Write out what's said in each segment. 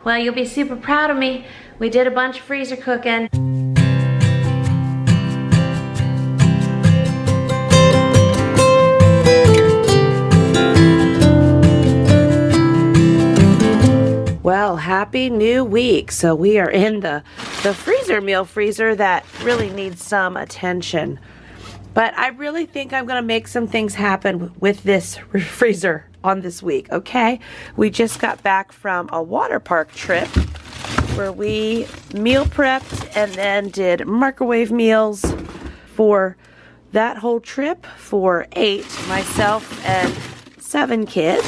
Well, you'll be super proud of me. We did a bunch of freezer cooking. Well, happy new week. So we are in the freezer meal freezer that really needs some attention. But I really think I'm going to make some things happen with this freezer on this week, okay? We just got back from a water park trip where we meal prepped and then did microwave meals for that whole trip for 8, myself and 7 kids.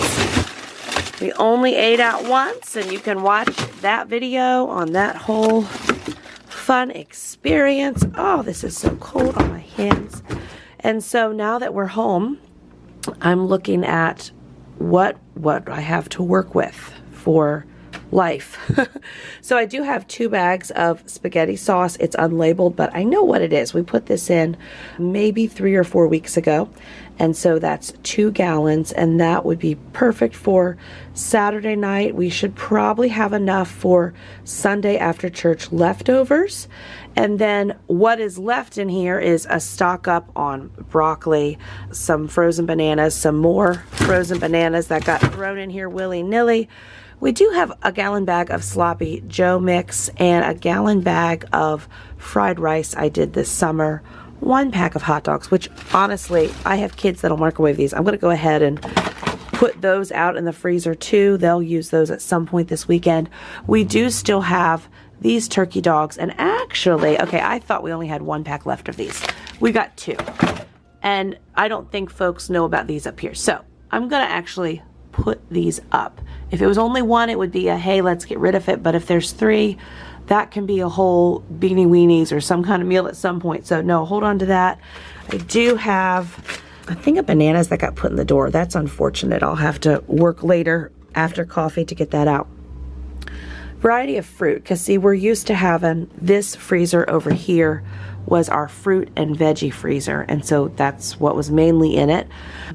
We only ate out once, and you can watch that video on that whole fun experience. Oh, this is so cold on my hands. And so now that we're home, I'm looking at what I have to work with for life. So I do have 2 bags of spaghetti sauce. It's unlabeled, but I know what it is. We put this in maybe 3 or 4 weeks ago. And so that's 2 gallons, and that would be perfect for Saturday night. We should probably have enough for Sunday after church leftovers. And then what is left in here is a stock up on broccoli, some frozen bananas, some more frozen bananas that got thrown in here willy-nilly. We do have a gallon bag of sloppy Joe mix and a gallon bag of fried rice I did this summer. 1 pack of hot dogs, which honestly, I have kids that'll microwave these. I'm going to go ahead and put those out in the freezer too. They'll use those at some point this weekend. We do still have these turkey dogs, and actually, okay, I thought we only had 1 pack left of these. We got 2, and I don't think folks know about these up here. So I'm going to actually put these up. If it was only 1, it would be a, hey, let's get rid of it. But if there's 3, that can be a whole beanie weenies or some kind of meal at some point. So no, hold on to that. I do have a thing of bananas that got put in the door. That's unfortunate. I'll have to work later after coffee to get that out. Variety of fruit, because see, we're used to having this freezer over here was our fruit and veggie freezer, and so that's what was mainly in it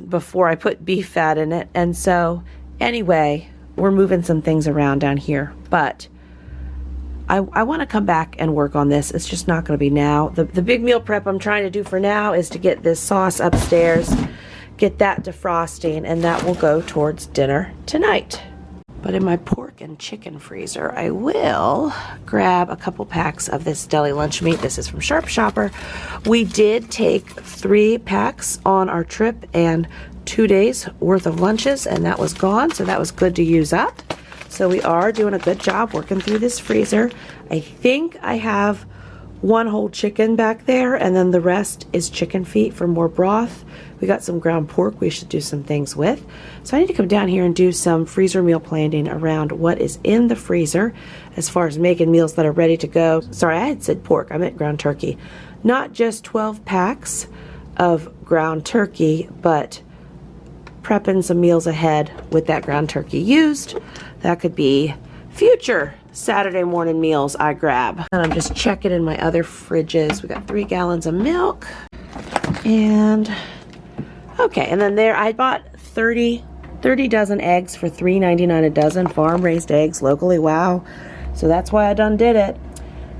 before I put beef fat in it. And so anyway, we're moving some things around down here, but I want to come back and work on this. It's just not going to be now. The big meal prep I'm trying to do for now is to get this sauce upstairs, get that defrosting, and that will go towards dinner tonight. But in my pork and chicken freezer, I will grab a couple packs of this deli lunch meat. This is from Sharp Shopper. We did take 3 packs on our trip and 2 days worth of lunches, and that was gone, so that was good to use up. So we are doing a good job working through this freezer. I think I have 1 whole chicken back there, and then the rest is chicken feet for more broth. We got some ground pork we should do some things with. So I need to come down here and do some freezer meal planning around what is in the freezer as far as making meals that are ready to go. Sorry, I had said pork. I meant ground turkey. Not just 12 packs of ground turkey, but prepping some meals ahead with that ground turkey used. That could be future Saturday morning meals I grab. And I'm just checking in my other fridges. We got 3 gallons of milk. And okay, and then there I bought 30 dozen eggs for $3.99 a dozen, farm raised eggs locally. Wow. So that's why I done did it.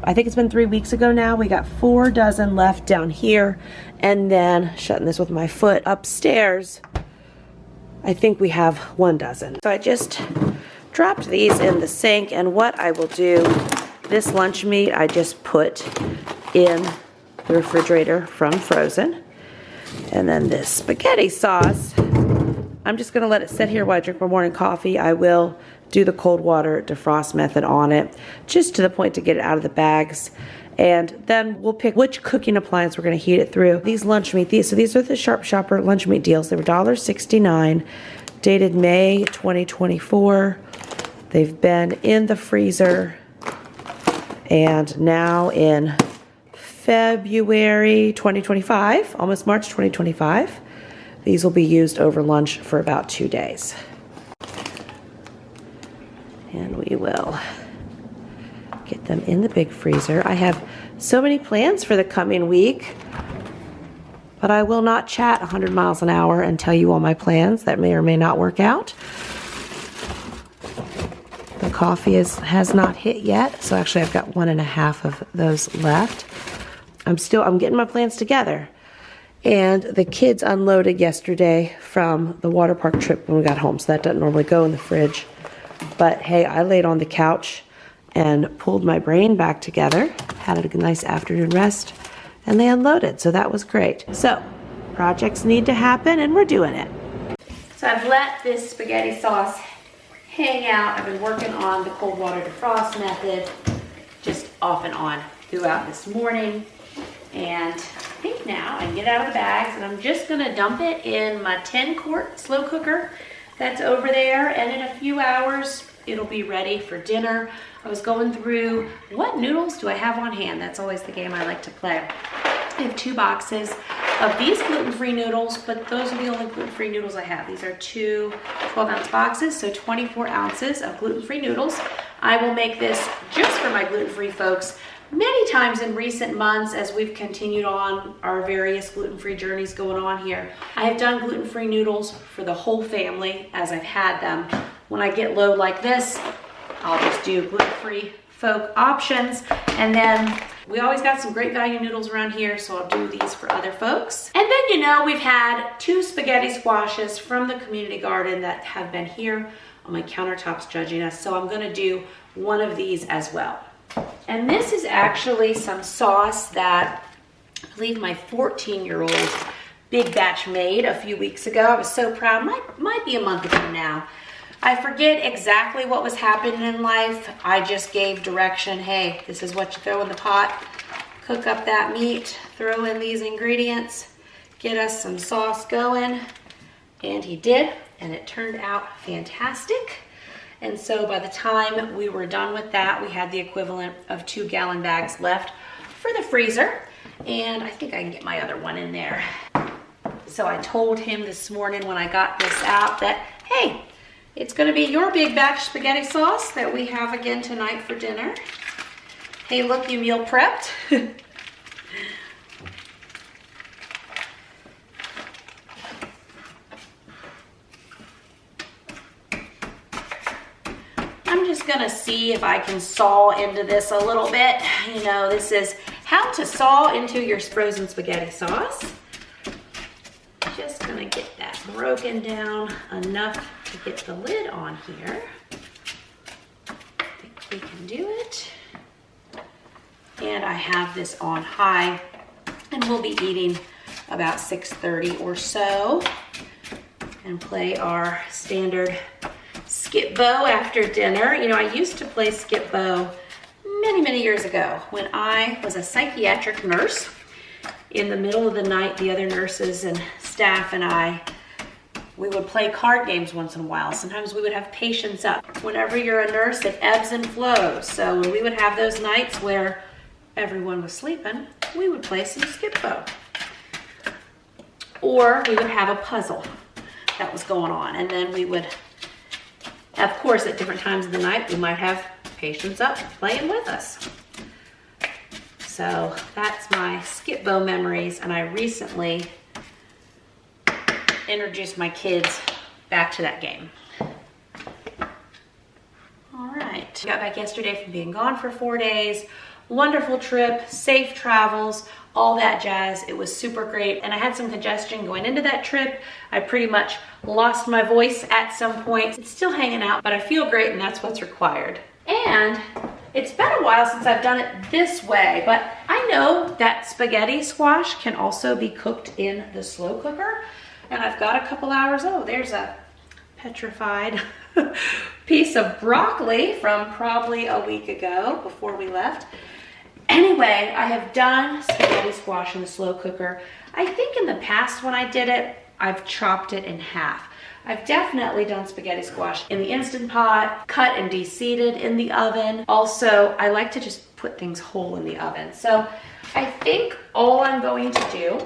I think it's been 3 weeks ago now. We got 4 dozen left down here, and then shutting this with my foot upstairs, I think we have 1 dozen. So I just dropped these in the sink, and what I will do, this lunch meat I just put in the refrigerator from frozen. And then this spaghetti sauce, I'm just going to let it sit here while I drink my morning coffee. I will do the cold water defrost method on it, just to the point to get it out of the bags. And then we'll pick which cooking appliance we're going to heat it through. These lunch meat, these are the Sharp Shopper lunch meat deals. They were $1.69, dated May 2024. They've been in the freezer, and now in February 2025, almost March 2025. These will be used over lunch for about 2 days. And we will get them in the big freezer. I have so many plans for the coming week, but I will not chat 100 miles an hour and tell you all my plans that may or may not work out. The coffee has not hit yet. So actually I've got 1.5 of those left. I'm getting my plans together. And the kids unloaded yesterday from the water park trip when we got home. So that doesn't normally go in the fridge. But hey, I laid on the couch and pulled my brain back together. Had a nice afternoon rest. And they unloaded, so that was great. So, projects need to happen and we're doing it. So I've let this spaghetti sauce hang out. I've been working on the cold water defrost method just off and on throughout this morning. And I think now I can get it out of the bags and I'm just gonna dump it in my 10-quart slow cooker that's over there, and in a few hours it'll be ready for dinner. I was going through what noodles do I have on hand. That's always the game I like to play. I have 2 boxes of these gluten-free noodles, but those are the only gluten-free noodles I have. These are 2 12-ounce boxes, so 24 ounces of gluten-free noodles. I will make this just for my gluten-free folks many times in recent months as we've continued on our various gluten-free journeys going on here. I have done gluten-free noodles for the whole family as I've had them. When I get low like this, I'll just do gluten-free folk options, and then we always got some great value noodles around here, so I'll do these for other folks. And then, you know, we've had 2 spaghetti squashes from the community garden that have been here on my countertops judging us, so I'm gonna do one of these as well. And this is actually some sauce that I believe my 14-year-old big batch made a few weeks ago. I was so proud. Might be a month ago now. I forget exactly what was happening in life. I just gave direction. Hey, this is what you throw in the pot. Cook up that meat, throw in these ingredients, get us some sauce going. And he did, and it turned out fantastic. And so by the time we were done with that, we had the equivalent of 2-gallon bags left for the freezer. And I think I can get my other one in there. So I told him this morning when I got this out that, hey, it's gonna be your big batch spaghetti sauce that we have again tonight for dinner. Hey, look, you meal prepped. I'm just gonna see if I can saw into this a little bit. You know, this is how to saw into your frozen spaghetti sauce. Just gonna get that broken down enough to get the lid on here. I think we can do it. And I have this on high, and we'll be eating about 6:30 or so and play our standard skip bow after dinner. You know, I used to play skip bow many years ago when I was a psychiatric nurse. In the middle of the night, the other nurses and staff and we would play card games once in a while. Sometimes we would have patients up. Whenever you're a nurse, it ebbs and flows. So when we would have those nights where everyone was sleeping, we would play some skip bow. Or we would have a puzzle that was going on. And then we would, of course, at different times of the night, we might have patients up playing with us. So that's my skip bow memories, and I recently introduced my kids back to that game. All right, got back yesterday from being gone for 4 days. Wonderful trip, safe travels, all that jazz. It was super great, and I had some congestion going into that trip. I pretty much lost my voice at some point. It's still hanging out, but I feel great, and that's what's required. And it's been a while since I've done it this way, but I know that spaghetti squash can also be cooked in the slow cooker. And I've got a couple hours. Oh, there's a petrified piece of broccoli from probably a week ago before we left. Anyway, I have done spaghetti squash in the slow cooker. I think in the past when I did it, I've chopped it in half. I've definitely done spaghetti squash in the Instant Pot, cut and de-seeded in the oven. Also, I like to just put things whole in the oven. So I think all I'm going to do,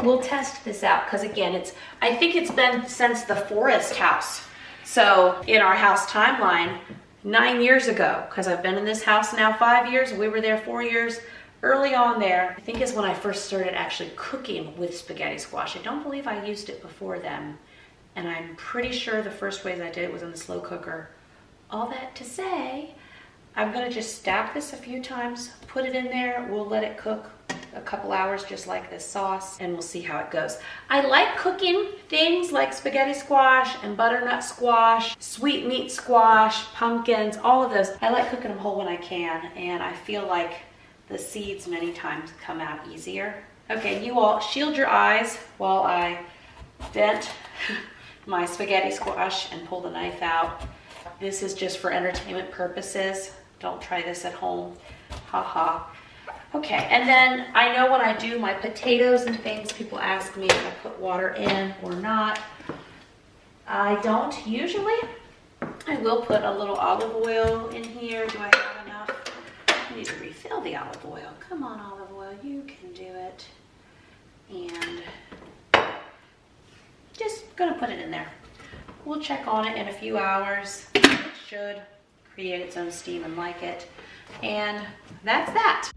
we'll test this out because again, I think it's been since the Forest House. So in our house timeline, 9 years ago, because I've been in this house now 5 years, we were there 4 years. Early on there, I think is when I first started actually cooking with spaghetti squash. I don't believe I used it before then. And I'm pretty sure the first ways I did it was in the slow cooker all that to say, I'm gonna just stack this a few times, put it in there, we'll let it cook a couple hours just like this sauce, and we'll see how it goes. I like cooking things like spaghetti squash and butternut squash, sweet meat squash, pumpkins, all of those. I like cooking them whole when I can, and I feel like the seeds many times come out easier. Okay, you all shield your eyes while I vent my spaghetti squash and pull the knife out. This is just for entertainment purposes. Don't try this at home. Ha ha. Okay, and then I know when I do my potatoes and things, people ask me if I put water in or not. I don't usually. I will put a little olive oil in here. Do I have enough? I need to refill the olive oil. Come on, olive oil, you can do it. And just gonna put it in there. We'll check on it in a few hours. It should create its own steam and like it. And that's that.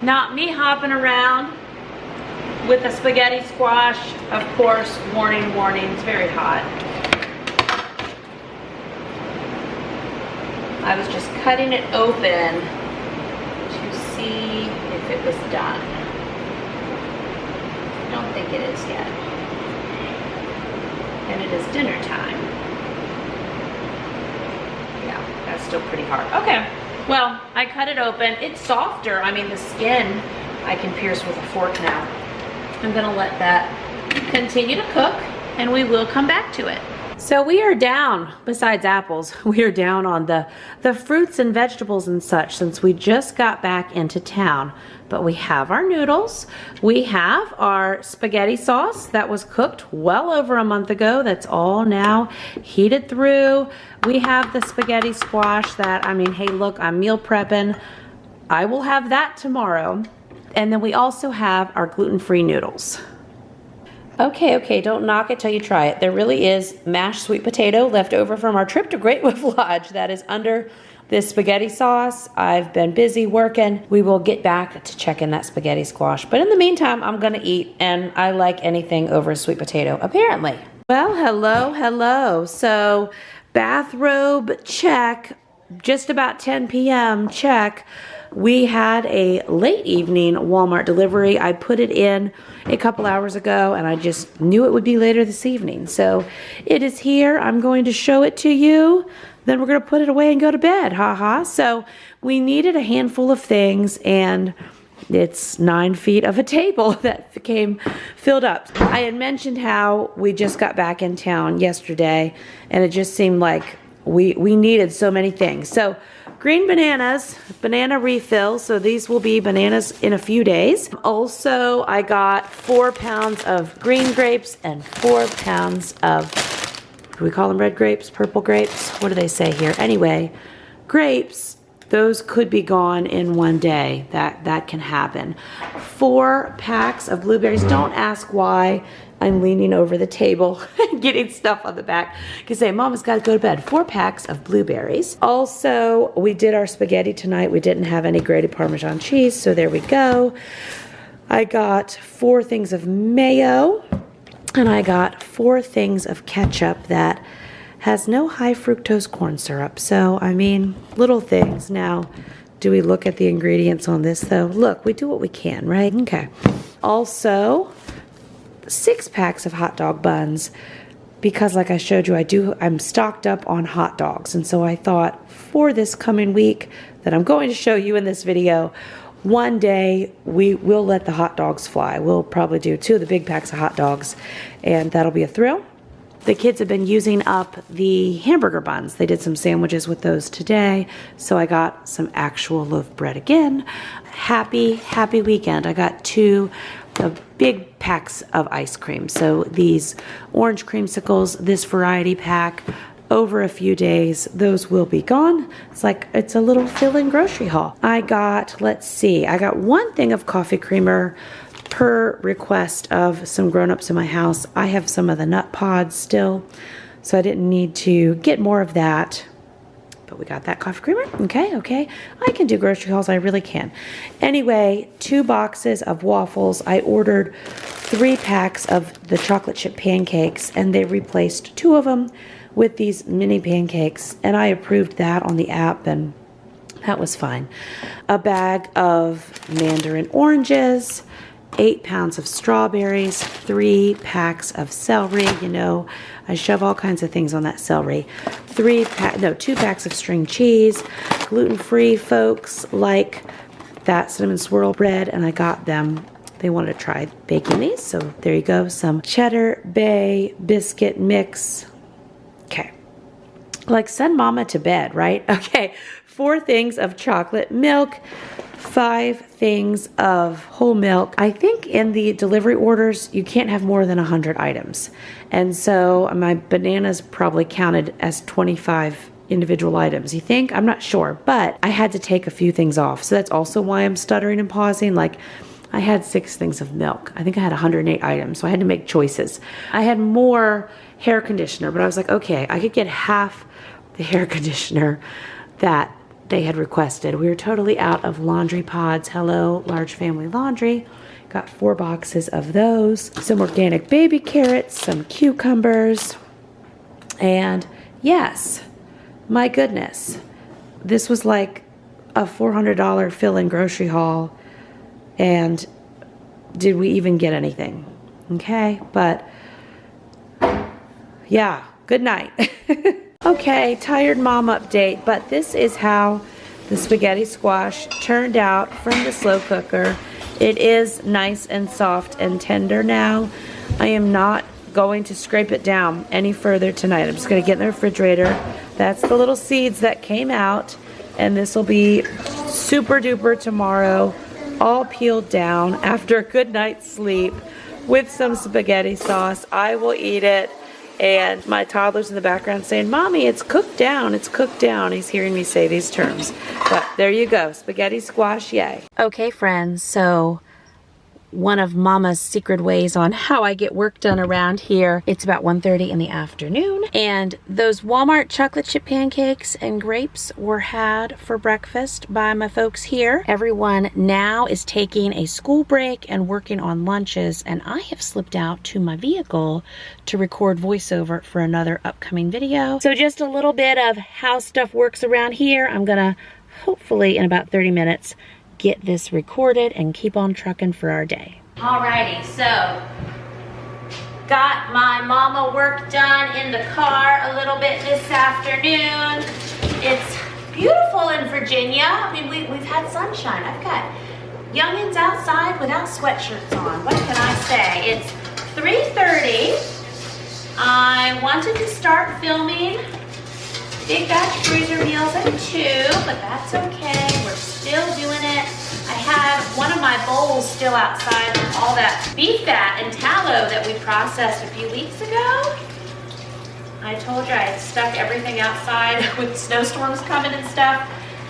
Not me hopping around with a spaghetti squash. Of course, warning, warning, it's very hot. I was just cutting it open to see if it was done. I don't think it is yet. And it is dinner time. Yeah, that's still pretty hard. Okay. Well, I cut it open. It's softer. I mean, the skin I can pierce with a fork now. I'm gonna let that continue to cook and we will come back to it. So we are down, besides apples, we are down on the fruits and vegetables and such since we just got back into town. But we have our noodles. We have our spaghetti sauce that was cooked well over a month ago. That's all now heated through. We have the spaghetti squash that, I mean, hey, look, I'm meal prepping. I will have that tomorrow. And then we also have our gluten-free noodles. Okay, don't knock it till you try it. There really is mashed sweet potato left over from our trip to Great Wolf Lodge that is under this spaghetti sauce. I've been busy working. We will get back to checking that spaghetti squash. But in the meantime, I'm gonna eat, and I like anything over a sweet potato, apparently. Well, hello. So, bathrobe check, just about 10 p.m. check. We had a late evening Walmart delivery. I put it in a couple hours ago and I just knew it would be later this evening. So it is here. I'm going to show it to you. Then we're going to put it away and go to bed. Haha. So we needed a handful of things and it's 9 feet of a table that became filled up. I had mentioned how we just got back in town yesterday and it just seemed like we needed so many things. So green bananas, banana refill. So these will be bananas in a few days. Also, I got 4 pounds of green grapes and 4 pounds of, do we call them red grapes, purple grapes? What do they say here? Anyway, grapes, those could be gone in one day. That can happen. 4 packs of blueberries. Don't ask why I'm leaning over the table and getting stuff on the back. You can say, Mama's got to go to bed. 4 packs of blueberries. Also, we did our spaghetti tonight. We didn't have any grated Parmesan cheese, so there we go. I got 4 things of mayo, and I got 4 things of ketchup that has no high fructose corn syrup. So, I mean, little things. Now, do we look at the ingredients on this, though? Look, we do what we can, right? Okay. Also, 6 packs of hot dog buns because like I showed you, I'm stocked up on hot dogs. And so I thought for this coming week that I'm going to show you in this video, one day we will let the hot dogs fly. We'll probably do 2 of the big packs of hot dogs and that'll be a thrill. The kids have been using up the hamburger buns. They did some sandwiches with those today. So I got some actual loaf bread again. Happy weekend. I got 2 big packs of ice cream. So these orange creamsicles, this variety pack, over a few days, those will be gone. It's a little fill-in grocery haul. I got, let's see, I got 1 thing of coffee creamer, per request of some grown-ups in my house, I have some of the nut pods still, so I didn't need to get more of that. But we got that coffee creamer. Okay. I can do grocery hauls. I really can. Anyway, 2 boxes of waffles. I ordered 3 packs of the chocolate chip pancakes, and they replaced 2 of them with these mini pancakes, and I approved that on the app, and that was fine. A bag of mandarin oranges, 8 pounds of strawberries, 3 packs of celery. You know, I shove all kinds of things on that celery. 2 packs of string cheese. Gluten-free folks like that cinnamon swirl bread, and I got them. They wanted to try baking these, so there you go. Some cheddar bay biscuit mix. Okay. Like, send mama to bed, right? Okay. 4 things of chocolate milk. 5 things of whole milk. I think in the delivery orders, you can't have more than 100 items. And so my bananas probably counted as 25 individual items. You think? I'm not sure. But I had to take a few things off. So that's also why I'm stuttering and pausing. Like, I had 6 things of milk. I think I had 108 items. So I had to make choices. I had more hair conditioner, but I was like, okay, I could get half the hair conditioner that they had requested. We were totally out of laundry pods. Hello, Large Family Laundry. Got 4 boxes of those. Some organic baby carrots, some cucumbers. And yes, my goodness, this was like a $400 fill-in grocery haul. And did we even get anything? Okay, but yeah, good night. Okay, tired mom update, but this is how the spaghetti squash turned out from the slow cooker. It is nice and soft and tender now. I am not going to scrape it down any further tonight. I'm just going to get in the refrigerator. That's the little seeds that came out, and this will be super duper tomorrow, all peeled down after a good night's sleep with some spaghetti sauce. I will eat it. And my toddler's in the background saying, Mommy, it's cooked down, it's cooked down. He's hearing me say these terms. But there you go, spaghetti squash, yay. Okay, friends, so one of Mama's secret ways on how I get work done around here. It's about 1:30 in the afternoon, and those Walmart chocolate chip pancakes and grapes were had for breakfast by my folks here. Everyone now is taking a school break and working on lunches, and I have slipped out to my vehicle to record voiceover for another upcoming video. So just a little bit of how stuff works around here. I'm gonna hopefully in about 30 minutes get this recorded and keep on trucking for our day. Alrighty, so got my mama work done in the car a little bit this afternoon. It's beautiful in Virginia. I mean, we've had sunshine. I've got youngins outside without sweatshirts on. What can I say? It's 3:30. I wanted to start filming big batch freezer meals at 2, but that's okay. We're still doing it. I have one of my bowls still outside with all that beef fat and tallow that we processed a few weeks ago. I told you I had stuck everything outside with snowstorms coming and stuff,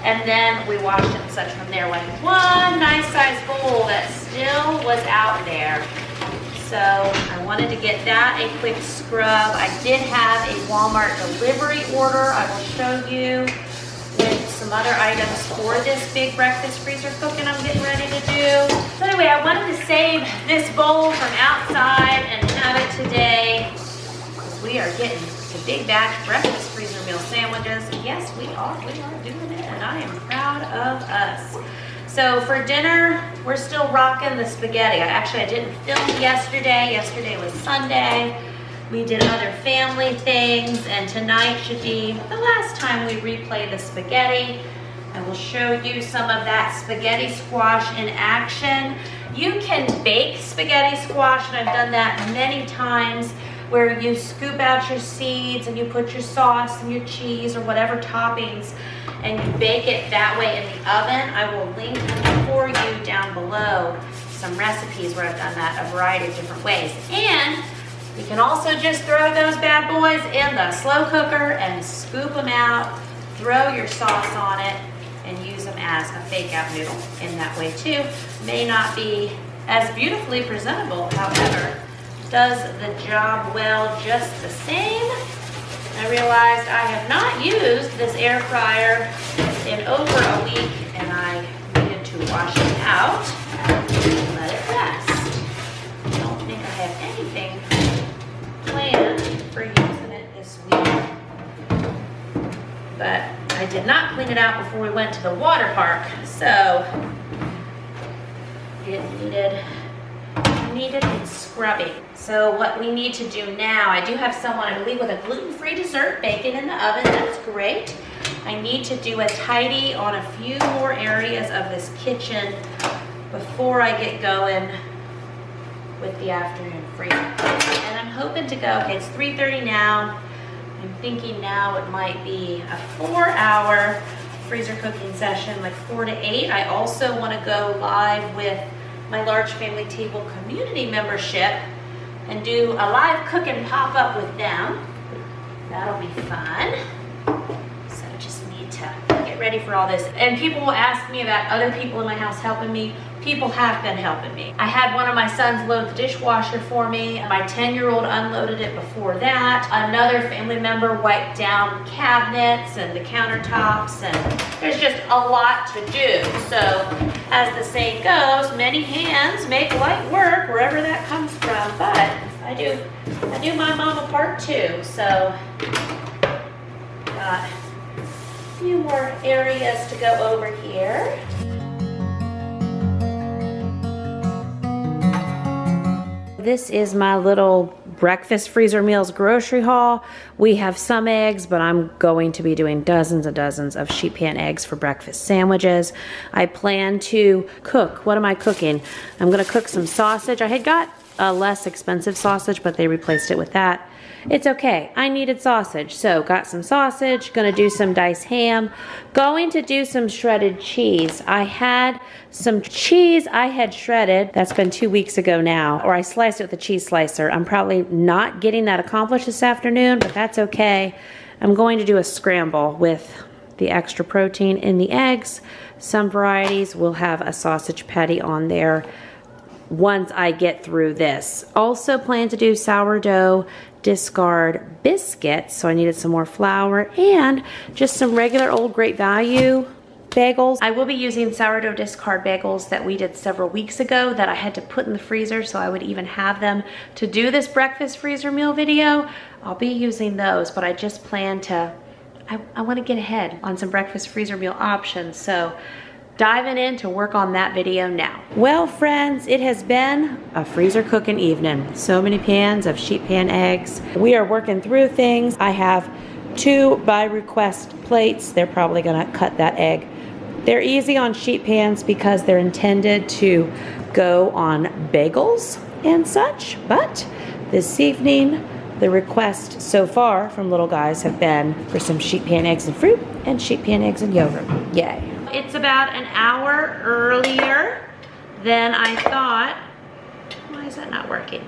and then we washed it and such from there. Like one nice sized bowl that still was out there. So I wanted to get that a quick scrub. I did have a Walmart delivery order I will show you with some other items for this big breakfast freezer cooking I'm getting ready to do. So anyway, I wanted to save this bowl from outside and have it today because we are getting the big batch breakfast freezer meal sandwiches. Yes, we are doing it, and I am proud of us. So for dinner, we're still rocking the spaghetti. I didn't film yesterday. Yesterday was Sunday. We did other family things, and tonight should be the last time we replay the spaghetti. I will show you some of that spaghetti squash in action. You can bake spaghetti squash, and I've done that many times, where you scoop out your seeds and you put your sauce and your cheese or whatever toppings, and you bake it that way in the oven. I will link for you down below some recipes where I've done that a variety of different ways. And you can also just throw those bad boys in the slow cooker and scoop them out, throw your sauce on it, and use them as a fake out noodle in that way too. May not be as beautifully presentable, however, does the job well just the same. I realized I have not used this air fryer in over a week, and I needed to wash it out and let it rest. I don't think I have anything planned for using it this week, but I did not clean it out before we went to the water park, so it needed its scrubbing. So what we need to do now, I do have someone, I believe, with a gluten-free dessert, bacon in the oven. That's great. I need to do a tidy on a few more areas of this kitchen before I get going with the afternoon freezer. And I'm hoping to go, okay, it's 3:30 now. I'm thinking now it might be a 4-hour freezer cooking session, like 4 to 8. I also want to go live with my large family table community membership and do a live cook and pop up with them. That'll be fun. So I just need to get ready for all this. And people will ask me about other people in my house helping me. People have been helping me. I had one of my sons load the dishwasher for me. My 10-year-old unloaded it before that. Another family member wiped down cabinets and the countertops, and there's just a lot to do. So as the saying goes, many hands make light work, wherever that comes from. But I do my mama part too. So got a few more areas to go over here. This is my little breakfast freezer meals grocery haul. We have some eggs, but I'm going to be doing dozens and dozens of sheet pan eggs for breakfast sandwiches. I plan to cook. What am I cooking? I'm gonna cook some sausage. I had got a less expensive sausage, but they replaced it with that. It's okay, I needed sausage, so got some sausage, gonna do some diced ham, going to do some shredded cheese. I had some cheese I had shredded, that's been 2 weeks ago now, or I sliced it with a cheese slicer. I'm probably not getting that accomplished this afternoon, but that's okay. I'm going to do a scramble with the extra protein in the eggs. Some varieties will have a sausage patty on there once I get through this. Also plan to do sourdough discard biscuits, so I needed some more flour and just some regular old Great Value bagels. I will be using sourdough discard bagels that we did several weeks ago that I had to put in the freezer so I would even have them to do this breakfast freezer meal video. I'll be using those, but I just plan to, I want to get ahead on some breakfast freezer meal options, so diving in to work on that video now. Well, friends, it has been a freezer cooking evening. So many pans of sheet pan eggs. We are working through things. I have 2 by request plates. They're probably gonna cut that egg. They're easy on sheet pans because they're intended to go on bagels and such. But this evening, the request so far from little guys have been for some sheet pan eggs and fruit and sheet pan eggs and yogurt. Yay. It's about an hour earlier than I thought. Why is that not working?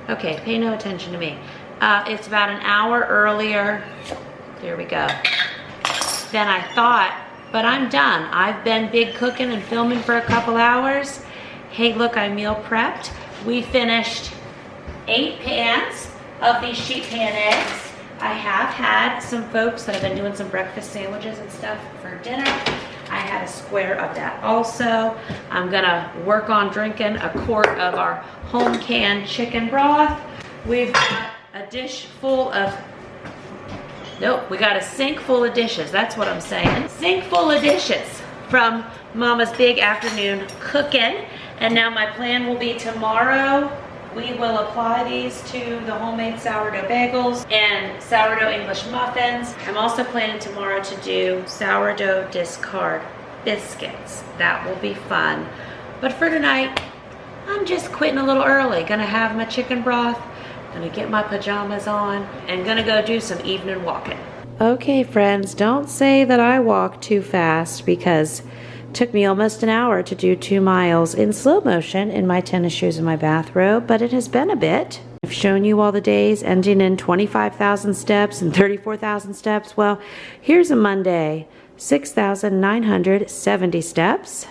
Okay, pay no attention to me. It's about an hour earlier, there we go, than I thought, but I'm done. I've been big cooking and filming for a couple hours. Hey, look, I meal prepped. We finished 8 pans of these sheet pan eggs. I have had some folks that have been doing some breakfast sandwiches and stuff for dinner. I had a square of that also. I'm gonna work on drinking a quart of our home canned chicken broth. We've got a dish full of, nope, we got a sink full of dishes. That's what I'm saying. Sink full of dishes from Mama's big afternoon cooking. And now my plan will be tomorrow, we will apply these to the homemade sourdough bagels and sourdough English muffins. I'm also planning tomorrow to do sourdough discard biscuits. That will be fun. But for tonight, I'm just quitting a little early. Gonna have my chicken broth, gonna get my pajamas on, and gonna go do some evening walking. Okay, friends, don't say that I walk too fast because took me almost an hour to do 2 miles in slow motion in my tennis shoes and my bathrobe, but it has been a bit. I've shown you all the days ending in 25,000 steps and 34,000 steps. Well, here's a Monday, 6,970 steps.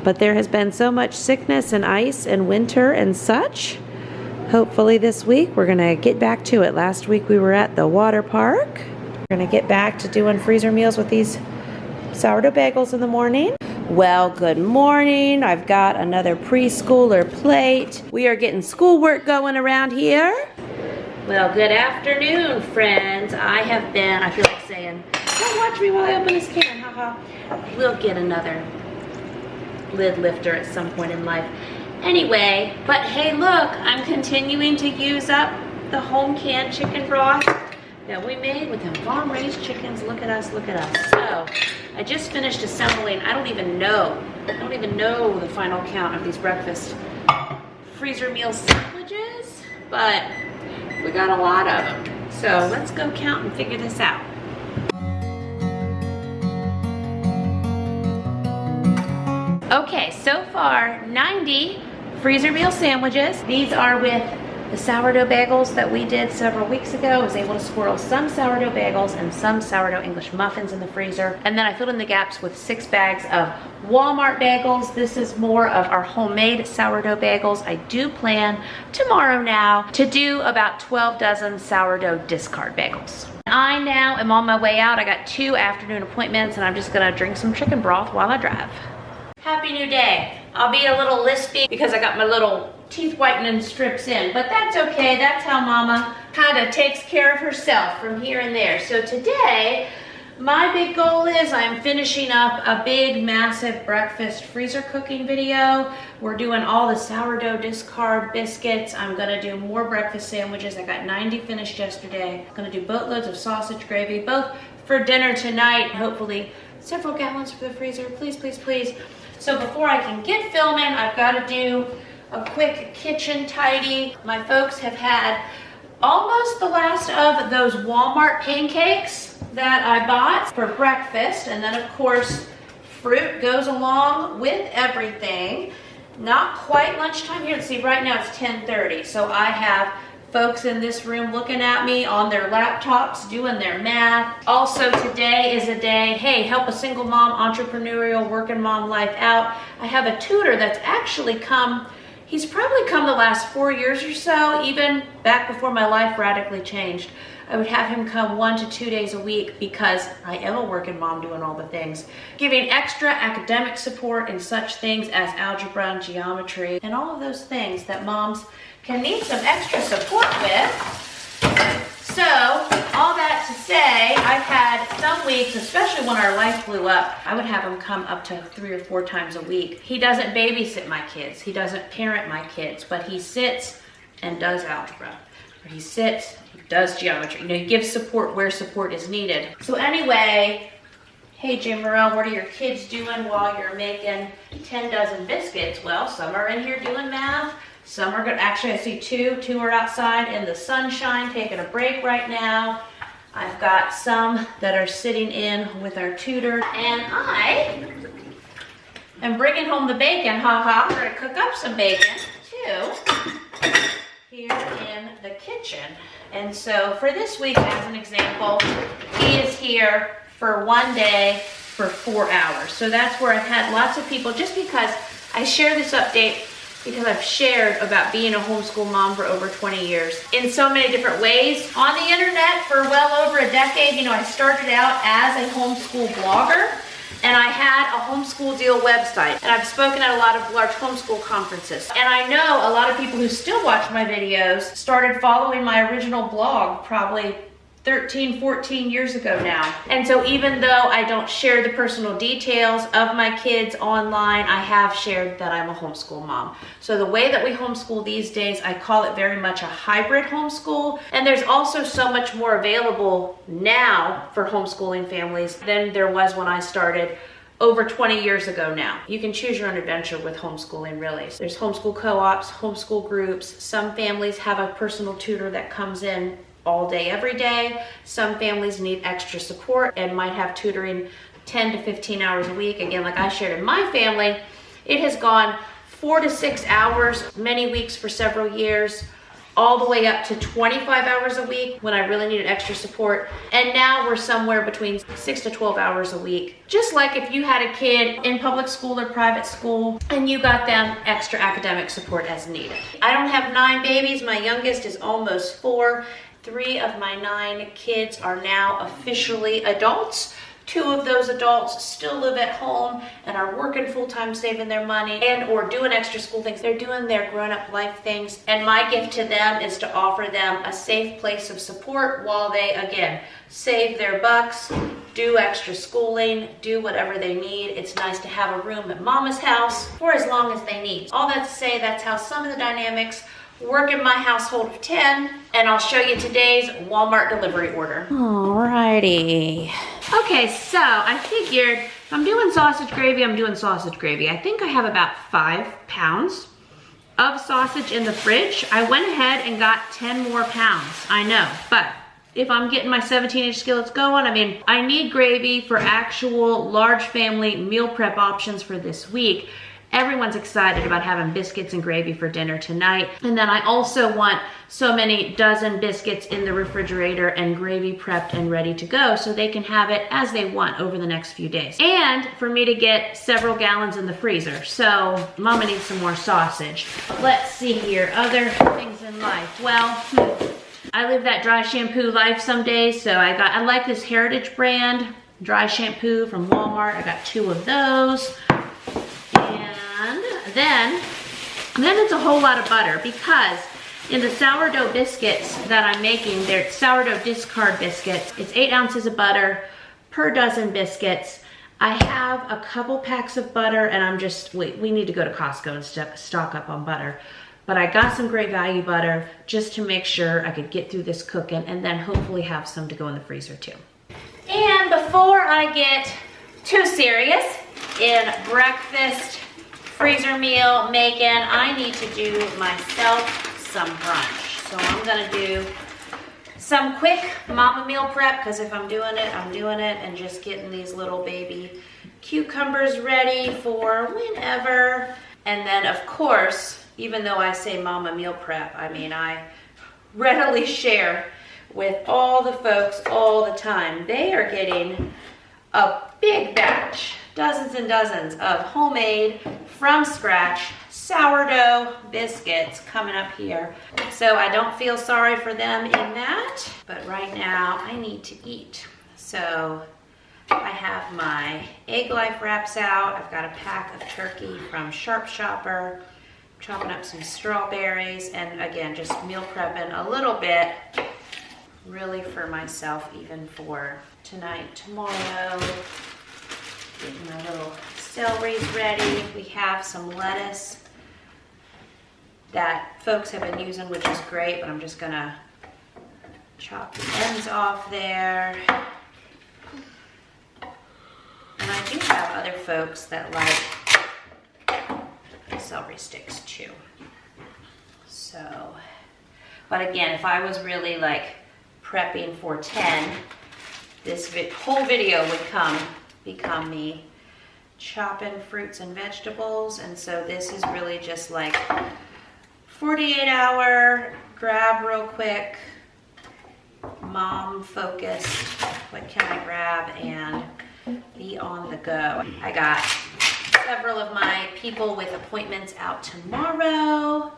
But there has been so much sickness and ice and winter and such. Hopefully this week we're going to get back to it. Last week we were at the water park. We're going to get back to doing freezer meals with these sourdough bagels in the morning. Well, good morning. I've got another preschooler plate. We are getting schoolwork going around here. Well, good afternoon, friends. I feel like saying, don't watch me while I open this can, haha. We'll get another lid lifter at some point in life. Anyway, but hey, look, I'm continuing to use up the home canned chicken broth that we made with them farm-raised chickens. Look at us, look at us. So, I just finished assembling, I don't even know the final count of these breakfast freezer meal sandwiches, but we got a lot of them. So, let's go count and figure this out. Okay, so far 90 freezer meal sandwiches. These are with the sourdough bagels that we did several weeks ago. I was able to squirrel some sourdough bagels and some sourdough English muffins in the freezer. And then I filled in the gaps with 6 bags of Walmart bagels. This is more of our homemade sourdough bagels. I do plan tomorrow now to do about 12 dozen sourdough discard bagels. I now am on my way out. I got 2 afternoon appointments and I'm just gonna drink some chicken broth while I drive. Happy new day. I'll be a little lispy because I got my little teeth whitening strips in, but that's okay. That's how Mama kind of takes care of herself from here and there. So today, my big goal is I'm finishing up a big, massive breakfast freezer cooking video. We're doing all the sourdough discard biscuits. I'm gonna do more breakfast sandwiches. I got 90 finished yesterday. I'm gonna do boatloads of sausage gravy, both for dinner tonight, hopefully several gallons for the freezer. Please, please, please. So before I can get filming, I've got to do a quick kitchen tidy. My folks have had almost the last of those Walmart pancakes that I bought for breakfast. And then of course, fruit goes along with everything. Not quite lunchtime here. Let's see, right now it's 10:30. So I have folks in this room looking at me on their laptops doing their math. Also today is a day, hey, help a single mom, entrepreneurial, working mom life out. I have a tutor that's actually he's probably come the last 4 years or so, even back before my life radically changed. I would have him come 1 to 2 days a week because I am a working mom doing all the things. Giving extra academic support in such things as algebra and geometry and all of those things that moms can need some extra support with. So, all that to say, I've had some weeks, especially when our life blew up, I would have him come up to 3 or 4 times a week. He doesn't babysit my kids. He doesn't parent my kids, but he sits and does algebra. Or he sits, he does geometry. You know, he gives support where support is needed. So anyway, hey Jamerrill, what are your kids doing while you're making 10 dozen biscuits? Well, some are in here doing math. Some are good. Actually, I see 2. 2 are outside in the sunshine, taking a break right now. I've got some that are sitting in with our tutor. And I am bringing home the bacon, haha. We're gonna cook up some bacon, too, here in the kitchen. And so for this week, as an example, he is here for 1 day for 4 hours. So that's where I've had lots of people, just because I share this update because I've shared about being a homeschool mom for over 20 years in so many different ways. On the internet for well over a decade, you know, I started out as a homeschool blogger and I had a homeschool deal website and I've spoken at a lot of large homeschool conferences. And I know a lot of people who still watch my videos started following my original blog probably 13, 14 years ago now. And so even though I don't share the personal details of my kids online, I have shared that I'm a homeschool mom. So the way that we homeschool these days, I call it very much a hybrid homeschool. And there's also so much more available now for homeschooling families than there was when I started over 20 years ago now. You can choose your own adventure with homeschooling, really. There's homeschool co-ops, homeschool groups. Some families have a personal tutor that comes in all day, every day. Some families need extra support and might have tutoring 10 to 15 hours a week. Again, like I shared in my family, it has gone 4 to 6 hours, many weeks for several years, all the way up to 25 hours a week when I really needed extra support. And now we're somewhere between 6 to 12 hours a week. Just like if you had a kid in public school or private school and you got them extra academic support as needed. I don't have 9 babies. My youngest is almost 4. 3 of my 9 kids are now officially adults. 2 of those adults still live at home and are working full-time, saving their money and or doing extra school things. They're doing their grown-up life things. And my gift to them is to offer them a safe place of support while they, again, save their bucks, do extra schooling, do whatever they need. It's nice to have a room at mama's house for as long as they need. All that to say, that's how some of the dynamics work in my household of 10, and I'll show you today's Walmart delivery order. Alrighty. Okay, so I figured if I'm doing sausage gravy, I'm doing sausage gravy. I think I have about 5 pounds of sausage in the fridge. I went ahead and got 10 more pounds, I know, but if I'm getting my 17-inch skillets going, I mean, I need gravy for actual large family meal prep options for this week. Everyone's excited about having biscuits and gravy for dinner tonight. And then I also want so many dozen biscuits in the refrigerator and gravy prepped and ready to go so they can have it as they want over the next few days. And for me to get several gallons in the freezer. So mama needs some more sausage. Let's see here, other things in life. Well, I live that dry shampoo life some days. So I like this Heritage brand dry shampoo from Walmart. I got 2 of those. And then it's a whole lot of butter because in the sourdough biscuits that I'm making, they're sourdough discard biscuits. It's 8 ounces of butter per dozen biscuits. I have a couple packs of butter and I'm just, we need to go to Costco and stock up on butter. But I got some great value butter just to make sure I could get through this cooking and then hopefully have some to go in the freezer too. And before I get too serious in breakfast freezer meal making, I need to do myself some brunch. So I'm gonna do some quick mama meal prep because if I'm doing it, I'm doing it, and just getting these little baby cucumbers ready for whenever. And then of course, even though I say mama meal prep, I mean, I readily share with all the folks all the time. They are getting a big batch, dozens and dozens of homemade, from scratch, sourdough biscuits coming up here. So I don't feel sorry for them in that, but right now I need to eat. So I have my Egg Life wraps out. I've got a pack of turkey from Sharp Shopper, chopping up some strawberries, and again, just meal prepping a little bit, really for myself, even for tonight, tomorrow. Getting my little celery's ready. We have some lettuce that folks have been using, which is great, but I'm just gonna chop the ends off there. And I do have other folks that like celery sticks too. So, but again, if I was really like prepping for 10, this whole video would become me chopping fruits and vegetables. And so this is really just like 48-hour grab real quick, mom focused, what can I grab and be on the go. I got several of my people with appointments out tomorrow.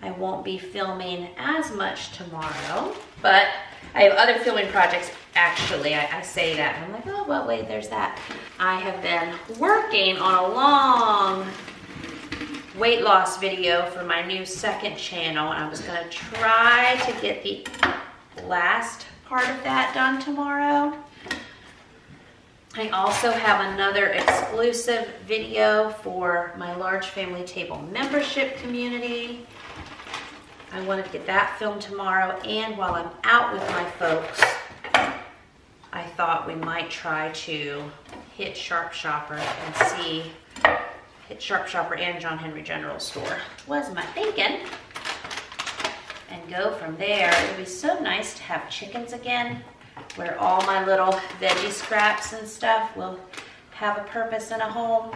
I won't be filming as much tomorrow, but I have other filming projects. Actually, I say that, and I'm like, oh, well, wait, there's that. I have been working on a long weight loss video for my new second channel, and I was gonna try to get the last part of that done tomorrow. I also have another exclusive video for my large family table membership community. I wanted to get that filmed tomorrow, and while I'm out with my folks, I thought we might try to hit Sharp Shopper and hit Sharp Shopper and John Henry General Store, was my thinking, and go from there. It would be so nice to have chickens again, where all my little veggie scraps and stuff will have a purpose in a home.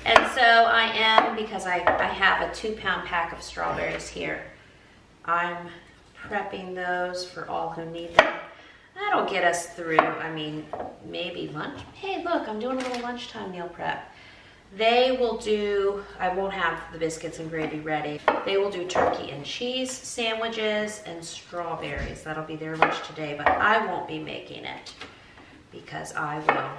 And So I am, because I have a 2-pound pack of strawberries here. I'm prepping those for all who need them. That'll get us through, I mean, maybe lunch. Hey, look, I'm doing a little lunchtime meal prep. They will do, I won't have the biscuits and gravy ready. They will do turkey and cheese sandwiches and strawberries. That'll be their lunch today, but I won't be making it because I will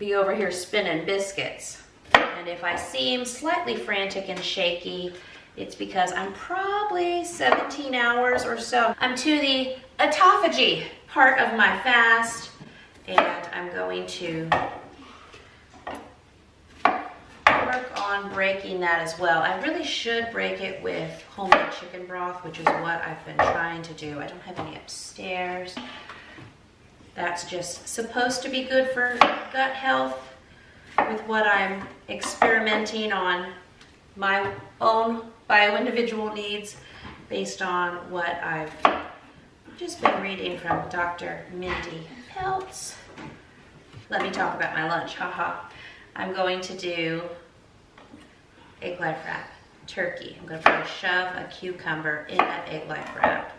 be over here spinning biscuits. And if I seem slightly frantic and shaky, it's because I'm probably 17 hours or so. I'm to the autophagy part of my fast, and I'm going to work on breaking that as well. I really should break it with homemade chicken broth, which is what I've been trying to do. I don't have any upstairs. That's just supposed to be good for gut health with what I'm experimenting on my own bio-individual needs based on what I've just been reading from Dr. Mindy Peltz. Let me talk about my lunch, haha. I'm going to do egg life wrap, turkey. I'm going to probably shove a cucumber in that egg life wrap.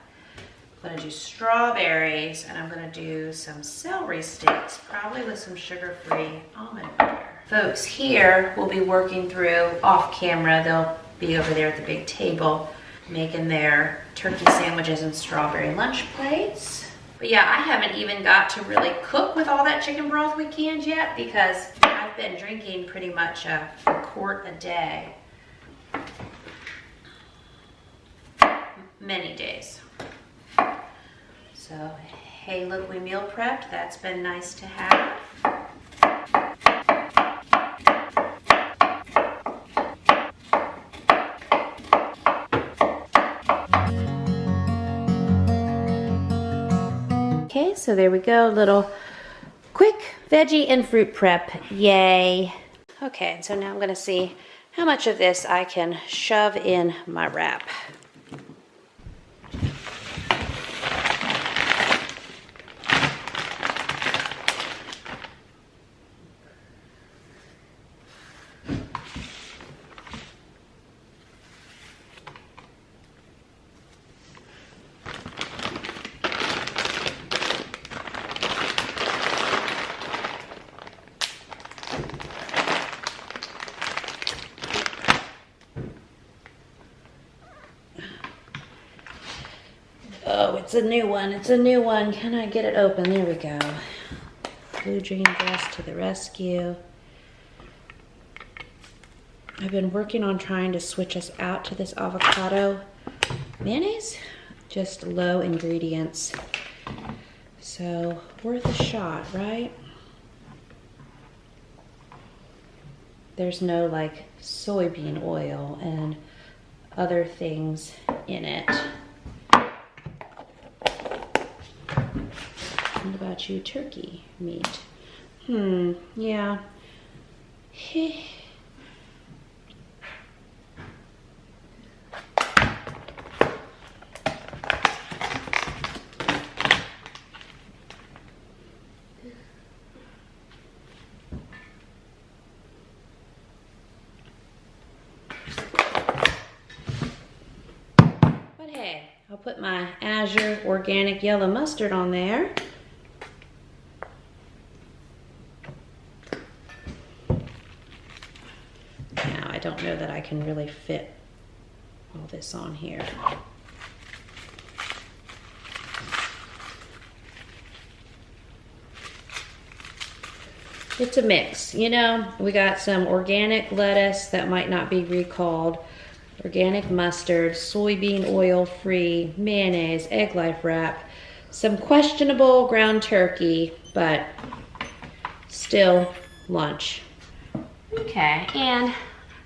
I'm going to do strawberries, and I'm going to do some celery sticks, probably with some sugar-free almond butter. Folks here will be working through off camera. They'll be over there at the big table making their turkey sandwiches and strawberry lunch plates. But yeah, I haven't even got to really cook with all that chicken broth we canned yet because I've been drinking pretty much a quart a day. Many days. So, hey, look, we meal prepped. That's been nice to have. Okay, so there we go, little quick veggie and fruit prep, yay. Okay, and so now I'm gonna see how much of this I can shove in my wrap. Oh, it's a new one. It's a new one. Can I get it open? There we go. Blue dream dress to the rescue. I've been working on trying to switch us out to this avocado mayonnaise. Just low ingredients. So, worth a shot, right? There's no like soybean oil and other things in it. What about you, turkey meat? Yeah. But hey, I'll put my Azure organic yellow mustard on there. I don't know that I can really fit all this on here. It's a mix, you know. We got some organic lettuce that might not be recalled, organic mustard, soybean oil free, mayonnaise, egg life wrap, some questionable ground turkey, but still lunch. Okay, and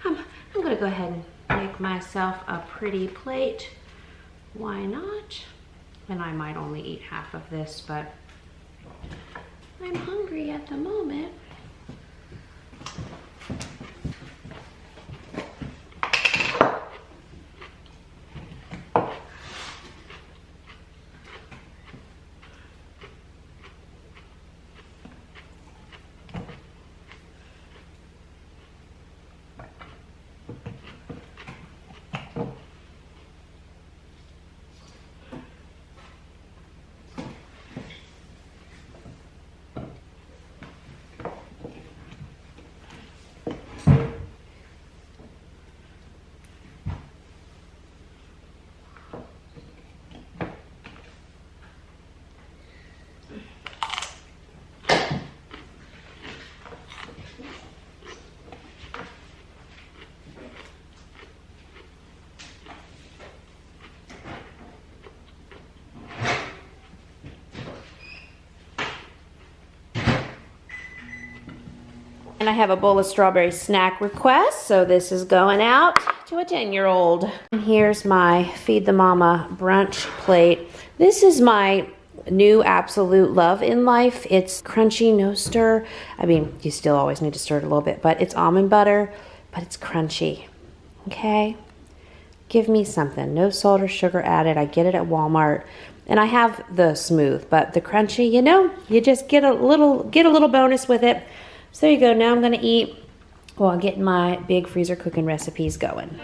I'm gonna go ahead and make myself a pretty plate. Why not? And I might only eat half of this, but I'm hungry at the moment. And I have a bowl of strawberry snack requests, so this is going out to a 10-year-old. And here's my Feed the Mama brunch plate. This is my new absolute love in life. It's crunchy, no stir. I mean, you still always need to stir it a little bit, but it's almond butter, but it's crunchy, okay? Give me something, no salt or sugar added. I get it at Walmart. And I have the smooth, but the crunchy, you know, you just get a little bonus with it. So there you go. Now I'm gonna eat while getting my big freezer cooking recipes going.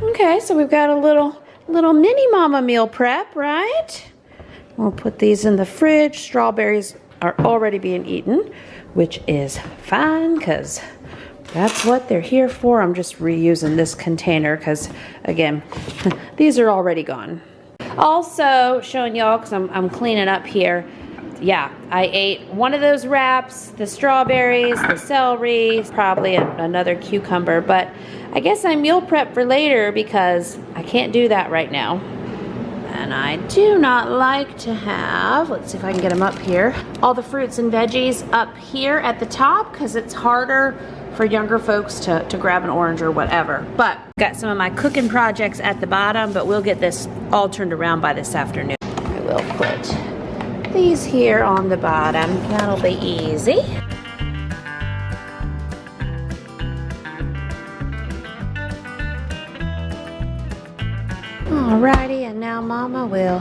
Okay, so we've got a little mini mama meal prep, right? We'll put these in the fridge. Strawberries are already being eaten, which is fine because that's what they're here for. I'm just reusing this container because, again, these are already gone. Also showing y'all, because I'm cleaning up here, yeah, I ate one of those wraps, the strawberries, the celery, probably another cucumber, but I guess I meal prep for later because I can't do that right now. And I do not like to have, let's see if I can get them up here, all the fruits and veggies up here at the top because it's harder for younger folks to grab an orange or whatever. But got some of my cooking projects at the bottom, but we'll get this all turned around by this afternoon. I will put these here on the bottom. That'll be easy. Alrighty, and now Mama will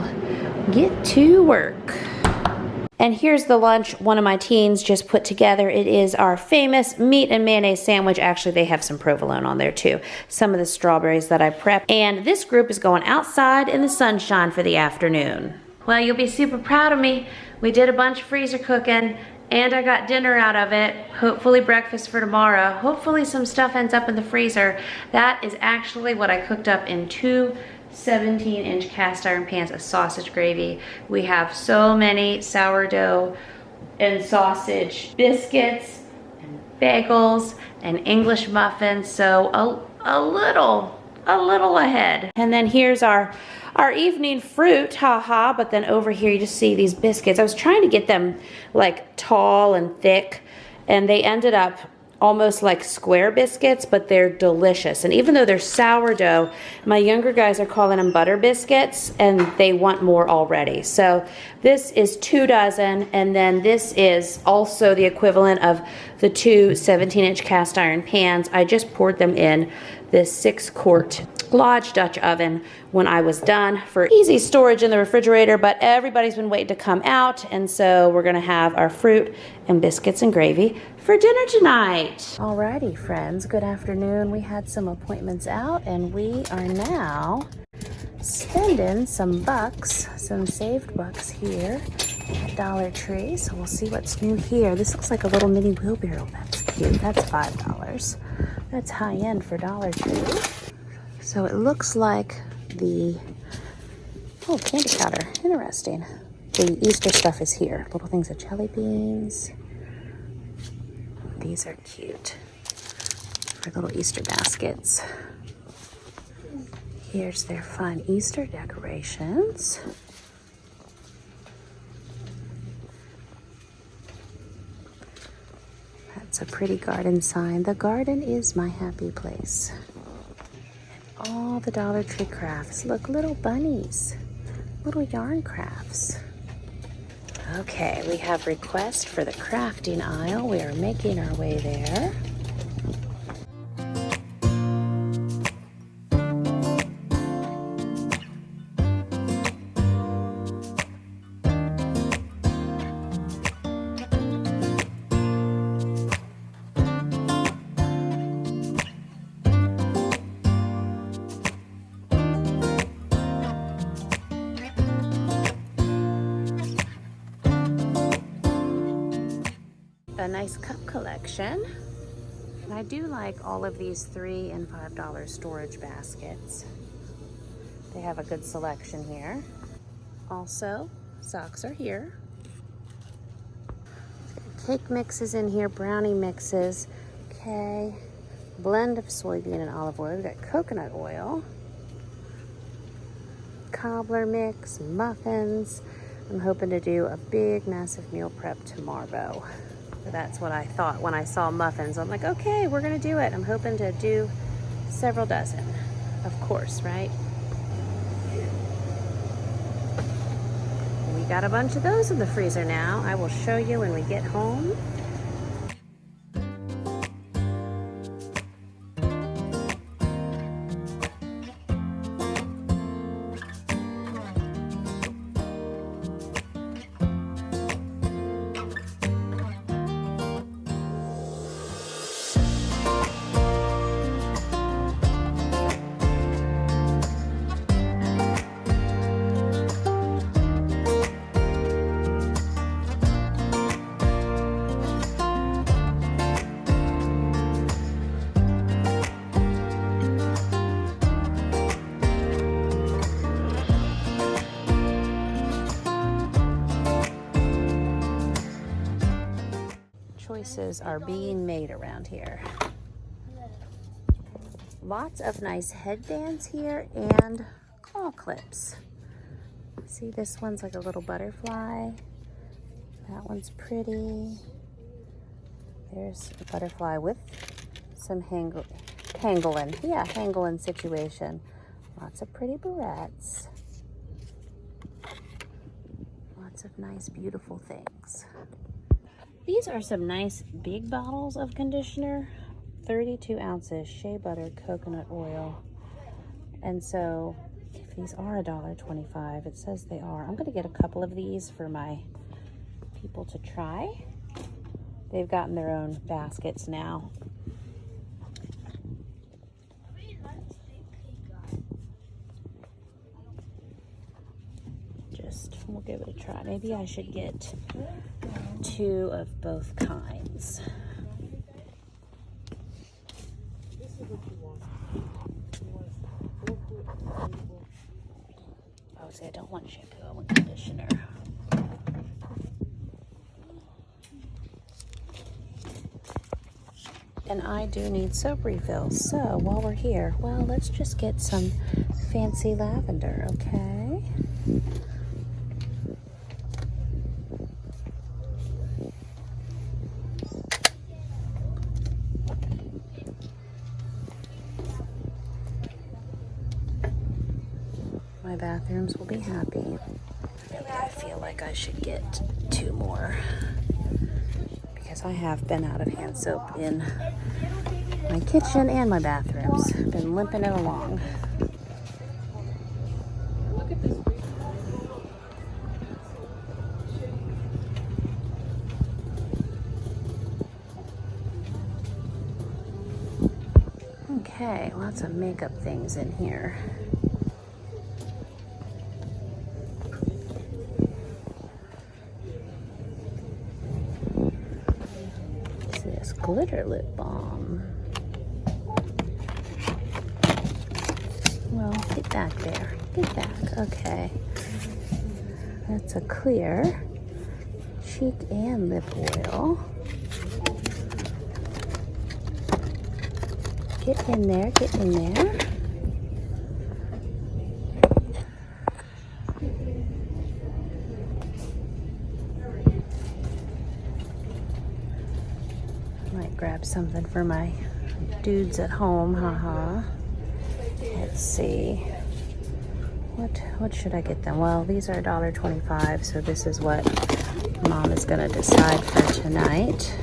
get to work. And here's the lunch one of my teens just put together. It is our famous meat and mayonnaise sandwich. Actually, they have some provolone on there too. Some of the strawberries that I prepped. And this group is going outside in the sunshine for the afternoon. Well, you'll be super proud of me. We did a bunch of freezer cooking and I got dinner out of it. Hopefully breakfast for tomorrow. Hopefully some stuff ends up in the freezer. That is actually what I cooked up in 2 17-inch cast iron pans of sausage gravy. We have so many sourdough and sausage biscuits and bagels and English muffins, so a little ahead. And then here's our evening fruit, haha, but then over here you just see these biscuits. I was trying to get them like tall and thick, and they ended up almost like square biscuits, but they're delicious. And even though they're sourdough, my younger guys are calling them butter biscuits, and they want more already. So this is 2 dozen, and then this is also the equivalent of the 2 17-inch cast iron pans. I just poured them in this 6-quart Lodge Dutch oven when I was done for easy storage in the refrigerator, but everybody's been waiting to come out, and so we're gonna have our fruit and biscuits and gravy for dinner tonight. Alrighty, friends, good afternoon. We had some appointments out, and we are now spending some bucks, some saved bucks here at Dollar Tree. So we'll see what's new here. This looks like a little mini wheelbarrow. That's cute. That's $5. That's high end for Dollar Tree. So it looks like the, oh, candy powder. Interesting. The Easter stuff is here. Little things of jelly beans. These are cute for little Easter baskets. Here's their fun Easter decorations. That's a pretty garden sign. The garden is my happy place. And all the Dollar Tree crafts. Look, little bunnies, little yarn crafts. Okay, we have requests for the crafting aisle. We are making our way there. A nice cup collection. And I do like all of these $3 and $5 storage baskets. They have a good selection here. Also, socks are here. Cake mixes in here, brownie mixes. Okay, blend of soybean and olive oil. We've got coconut oil, cobbler mix, muffins. I'm hoping to do a big, massive meal prep tomorrow. So that's what I thought when I saw muffins. I'm like, okay, we're gonna do it. I'm hoping to do several dozen, of course, right? We got a bunch of those in the freezer now. I will show you when we get home. Choices are being made around here. Lots of nice headbands here and claw clips. See, this one's like a little butterfly. That one's pretty. There's a butterfly with some hangling situation. Lots of pretty barrettes. Lots of nice, beautiful things. These are some nice big bottles of conditioner, 32 ounces, shea butter, coconut oil. And so if these are $1.25, it says they are. I'm gonna get a couple of these for my people to try. They've gotten their own baskets now. We'll give it a try. Maybe I should get 2 of both kinds. Oh, see, I don't want shampoo, I want conditioner. And I do need soap refills. So while we're here, well, let's just get some fancy lavender, okay? My bathrooms will be happy. Maybe I feel like I should get 2 more because I have been out of hand soap in my kitchen and my bathrooms. Been limping it along. Okay, lots of makeup things in here. Glitter lip balm. Well, get back there. Get back. Okay. That's a clear cheek and lip oil. Get in there. Get in there. Grab something for my dudes at home, haha. Let's see. What should I get them? Well, these are $1.25, so this is what Mom is gonna decide for tonight.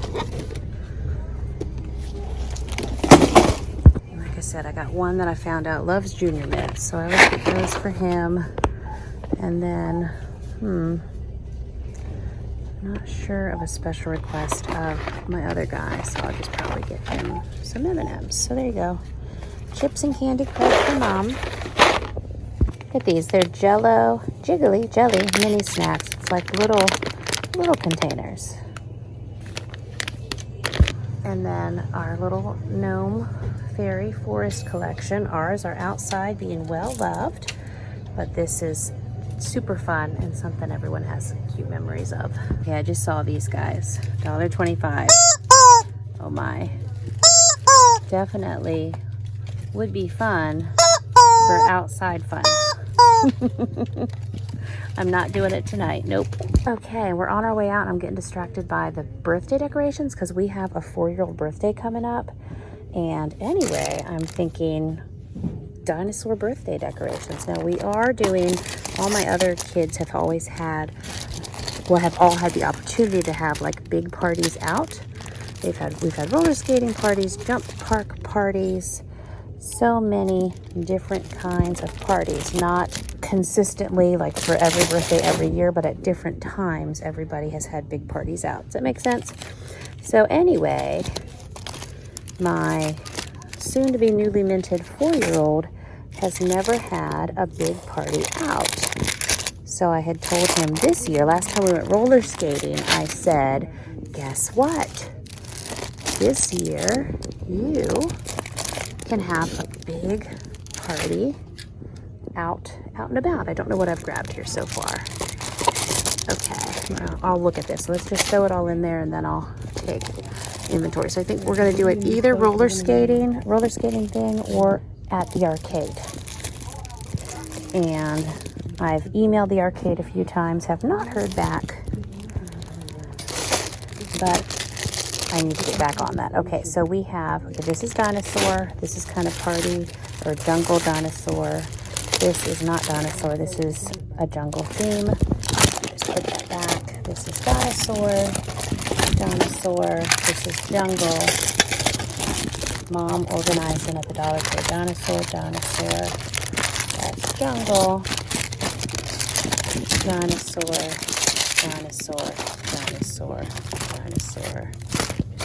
Like I said, I got one that I found out loves Junior Mints, so I would get those for him. And then, not sure of a special request of my other guy, so I'll just probably get him some M&Ms. So there you go. Chips and Candy Crush for Mom. Look at these. They're jiggly jelly mini snacks. It's like little containers. And then our little gnome fairy forest collection. Ours are outside being well loved, but this is super fun and something everyone has cute memories of. Yeah, I just saw these guys. $1.25. Oh my. definitely would be fun for outside fun. I'm not doing it tonight. Nope. Okay, we're on our way out. I'm getting distracted by the birthday decorations because we have a 4-year-old birthday coming up. And anyway, I'm thinking dinosaur birthday decorations. Now we are doing, all my other kids have always had, well, have all had the opportunity to have like big parties out. We've had roller skating parties, jump park parties, so many different kinds of parties, not consistently like for every birthday every year, but at different times everybody has had big parties out. Does that make sense? So anyway, my soon to be newly minted 4-year-old has never had a big party out. So I had told him this year, last time we went roller skating, I said, guess what? This year you can have a big party out and about. I don't know what I've grabbed here so far. Okay, I'll look at this. Let's just throw it all in there and then I'll take inventory. So I think we're going to do it either roller skating thing or at the arcade. And I've emailed the arcade a few times, have not heard back, but I need to get back on that. Okay, so we have, okay, this is dinosaur, this is kind of party or jungle dinosaur. This is not dinosaur, this is a jungle theme. Just put that back. This is dinosaur, this is jungle. Mom organizing at the Dollar Tree. Dinosaur, that's jungle. Dinosaur.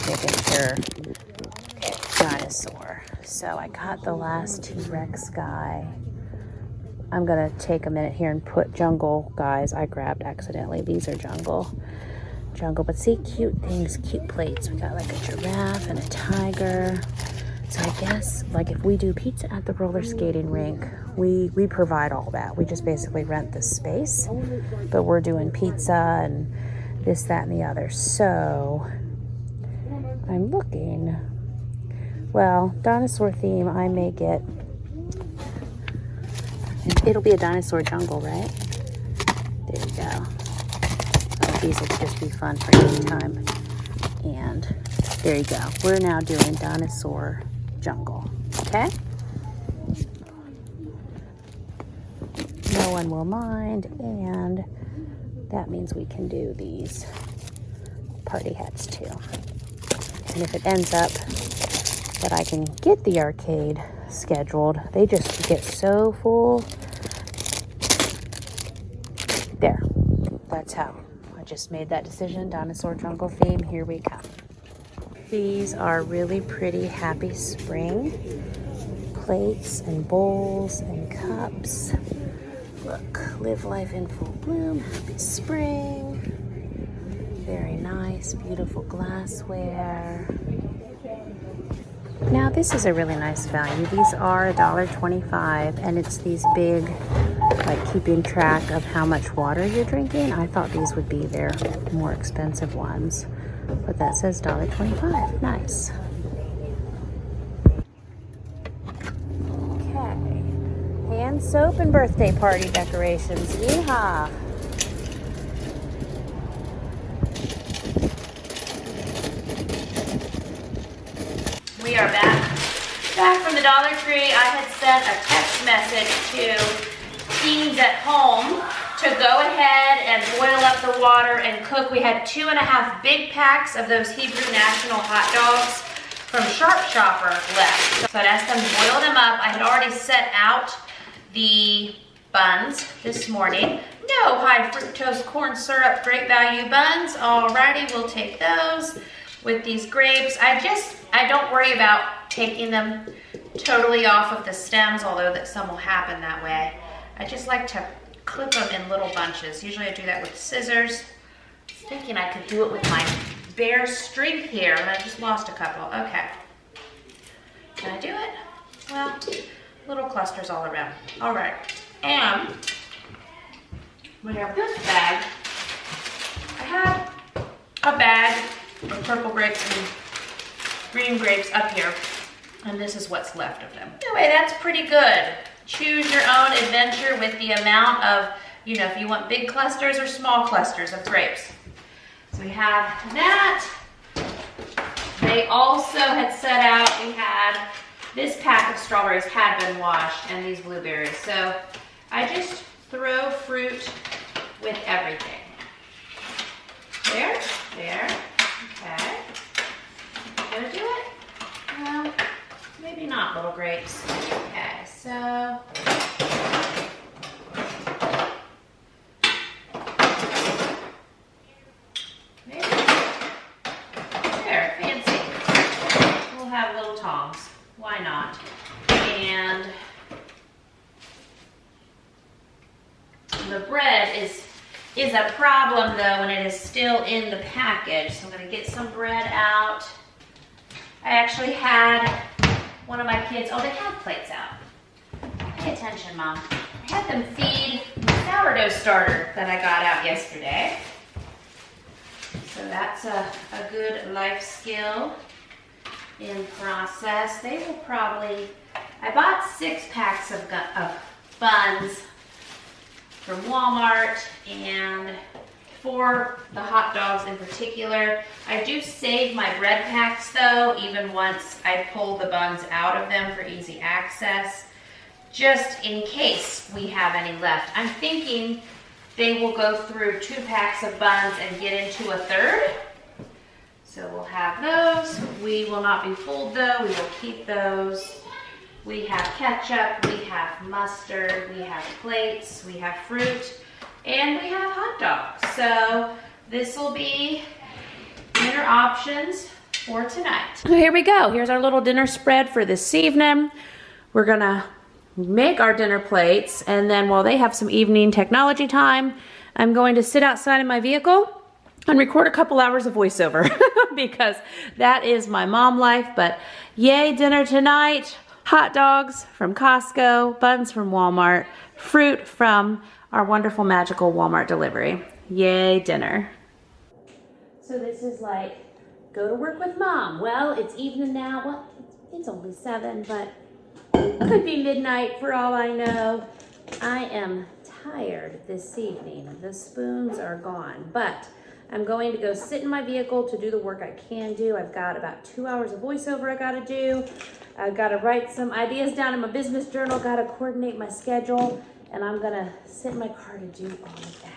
Making sure. Okay, dinosaur. So I got the last T-Rex guy. I'm gonna take a minute here and put jungle guys I grabbed accidentally. These are jungle, but see, cute things, cute plates. We got like a giraffe and a tiger. So I guess like if we do pizza at the roller skating rink, we provide all that. We just basically rent the space, but we're doing pizza and this, that, and the other. So I'm looking, well, dinosaur theme, I may get, it'll be a dinosaur jungle, right? There you go. Oh, these will just be fun for any time. And there you go. We're now doing dinosaur jungle, okay? No one will mind, and that means we can do these party hats too. And if it ends up that I can get the arcade scheduled, they just get so full. There, that's how I just made that decision. Dinosaur jungle theme, here we come. These are really pretty happy spring plates and bowls and cups. Look, live life in full bloom, happy spring. Very nice, beautiful glassware. Now this is a really nice value. These are $1.25 and it's these big, like keeping track of how much water you're drinking. I thought these would be their more expensive ones, but that says $1.25. Nice. Okay, hand soap and birthday party decorations. Yeehaw! We are back from the Dollar Tree. I had sent a text message to teens at home to go ahead and boil up the water and cook. We had 2.5 big packs of those Hebrew National hot dogs from Sharp Shopper left. So I'd asked them to boil them up. I had already set out the buns this morning. No high fructose corn syrup, great value buns. Alrighty, we'll take those with these grapes. I don't worry about taking them totally off of the stems, although that some will happen that way. I just like to clip them in little bunches. Usually I do that with scissors. I was thinking I could do it with my bare string here, and I just lost a couple. Okay. Can I do it? Well, little clusters all around. All right. And we have this bag. I have a bag of purple grapes and green grapes up here. And this is what's left of them. Anyway, that's pretty good. Choose your own adventure with the amount of, you know, if you want big clusters or small clusters of grapes. So we have that. They also had set out, we had this pack of strawberries had been washed and these blueberries. So I just throw fruit with everything. There, okay. Gonna do it? Well, maybe not, little grapes. Okay, so. Maybe. There, fancy. We'll have little tongs. Why not? And the bread is a problem though when it is still in the package. So I'm gonna get some bread out. I actually had one of my kids, oh, they have plates out. Pay attention, Mom. I had them feed the sourdough starter that I got out yesterday. So that's a good life skill in process. They will probably, I bought 6 packs of buns from Walmart, and for the hot dogs in particular. I do save my bread packs though, even once I pull the buns out of them for easy access, just in case we have any left. I'm thinking they will go through 2 packs of buns and get into a third. So we'll have those. We will not be fooled though, we will keep those. We have ketchup, we have mustard, we have plates, we have fruit, and we have hot dogs. So this will be dinner options for tonight. Here we go. Here's our little dinner spread for this evening. We're gonna make our dinner plates, and then while they have some evening technology time, I'm going to sit outside in my vehicle and record a couple hours of voiceover because that is my mom life. But yay, dinner tonight. Hot dogs from Costco, buns from Walmart, fruit from our wonderful magical Walmart delivery. Yay, dinner. So this is like, go to work with Mom. Well, it's evening now. Well, it's only 7, but it could be midnight for all I know. I am tired this evening. The spoons are gone, but I'm going to go sit in my vehicle to do the work I can do. I've got about 2 hours of voiceover I gotta do. I've got to write some ideas down in my business journal, got to coordinate my schedule, and I'm going to sit in my car to do all of that.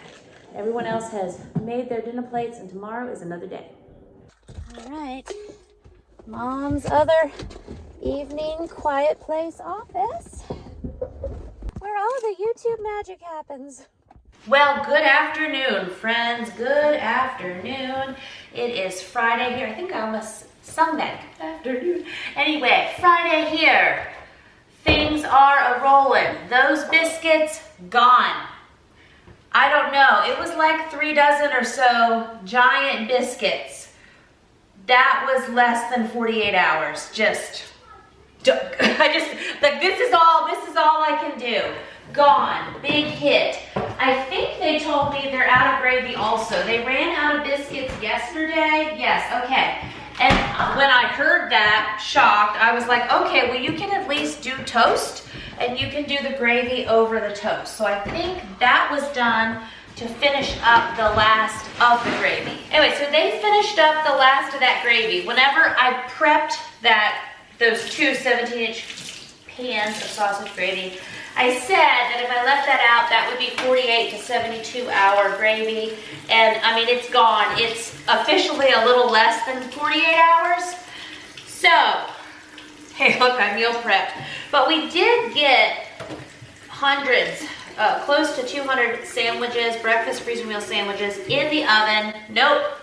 Everyone else has made their dinner plates, and tomorrow is another day. All right. Mom's other evening quiet place office, where all the YouTube magic happens. Well, good afternoon, friends. Good afternoon. It is Friday here. I think I almost sung that. Good afternoon. Anyway, Friday here. Things are a-rolling. Those biscuits, gone. I don't know. It was like 3 dozen or so giant biscuits. That was less than 48 hours. This is all I can do. Gone. Big hit. I think they told me they're out of gravy also. They ran out of biscuits yesterday. Yes, okay. And when I heard that, shocked, I was like, okay, well, you can at least do toast and you can do the gravy over the toast. So I think that was done to finish up the last of the gravy. Anyway, so they finished up the last of that gravy. Whenever I prepped those 2 17-inch pans of sausage gravy, I said that if I left that out, that would be 48 to 72 hour gravy. And I mean, it's gone. It's officially a little less than 48 hours. So, hey, look, I meal prepped. But we did get hundreds, close to 200 sandwiches, breakfast freezer meal sandwiches in the oven. Nope,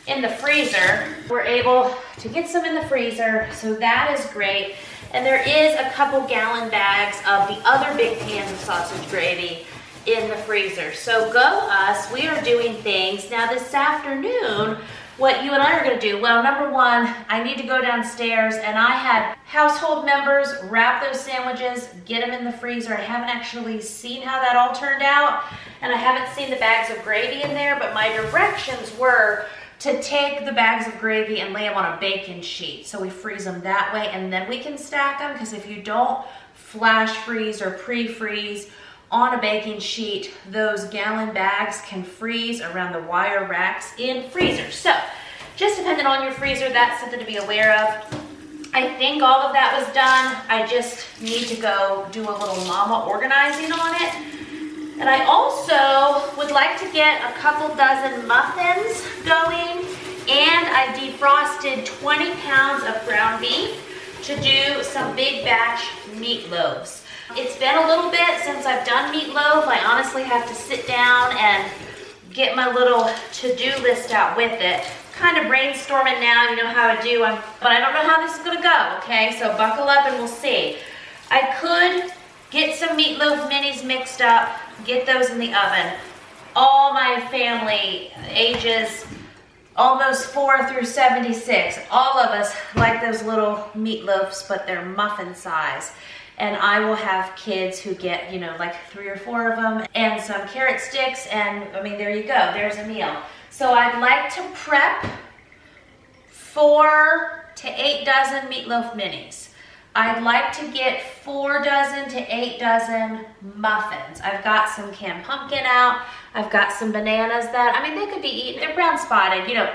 in the freezer. We're able to get some in the freezer, so that is great. And there is a couple gallon bags of the other big pans of sausage gravy in the freezer. So go us, we are doing things. Now this afternoon, what you and I are gonna do, well, number one, I need to go downstairs, and I had household members wrap those sandwiches, get them in the freezer. I haven't actually seen how that all turned out, and I haven't seen the bags of gravy in there, but my directions were to take the bags of gravy and lay them on a baking sheet. So we freeze them that way, and then we can stack them, because if you don't flash freeze or pre-freeze on a baking sheet, those gallon bags can freeze around the wire racks in freezers. So just depending on your freezer, that's something to be aware of. I think all of that was done. I just need to go do a little mama organizing on it. And I also would like to get a couple dozen muffins going, and I defrosted 20 pounds of ground beef to do some big batch meatloaves. It's been a little bit since I've done meatloaf. I honestly have to sit down and get my little to-do list out with it. Kind of brainstorming now, you know how I do, but I don't know how this is gonna go, okay? So buckle up and we'll see. I could get some meatloaf minis mixed up, get those in the oven. All my family, ages almost 4 through 76, all of us like those little meatloafs, but they're muffin size. And I will have kids who get, you know, like 3 or 4 of them, and some carrot sticks, and I mean, there you go, there's a meal. So I'd like to prep 4 to 8 dozen meatloaf minis. I'd like to get 4 dozen to 8 dozen muffins. I've got some canned pumpkin out. I've got some bananas that, I mean, they could be eaten. They're brown spotted, you know,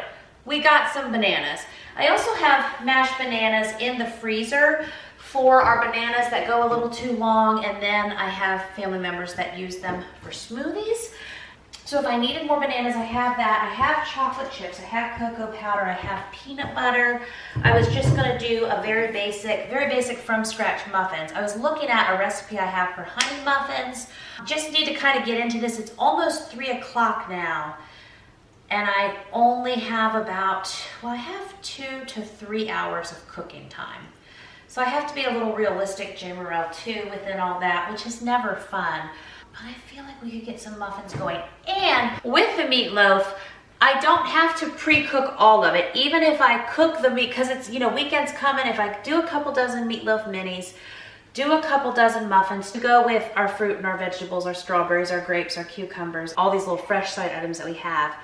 we got some bananas. I also have mashed bananas in the freezer for our bananas that go a little too long, and then I have family members that use them for smoothies. So if I needed more bananas, I have that. I have chocolate chips, I have cocoa powder, I have peanut butter. I was just gonna do a very basic from scratch muffins. I was looking at a recipe I have for honey muffins. Just need to kind of get into this. It's almost 3 o'clock now, and I only have about, well, I have 2 to 3 hours of cooking time. So I have to be a little realistic, Jamerrill, too, within all that, which is never fun. But I feel like we could get some muffins going. And with the meatloaf, I don't have to pre-cook all of it. Even if I cook the meat, because it's, you know, weekends coming, if I do a couple dozen meatloaf minis, do a couple dozen muffins to go with our fruit and our vegetables, our strawberries, our grapes, our cucumbers, all these little fresh side items that we have.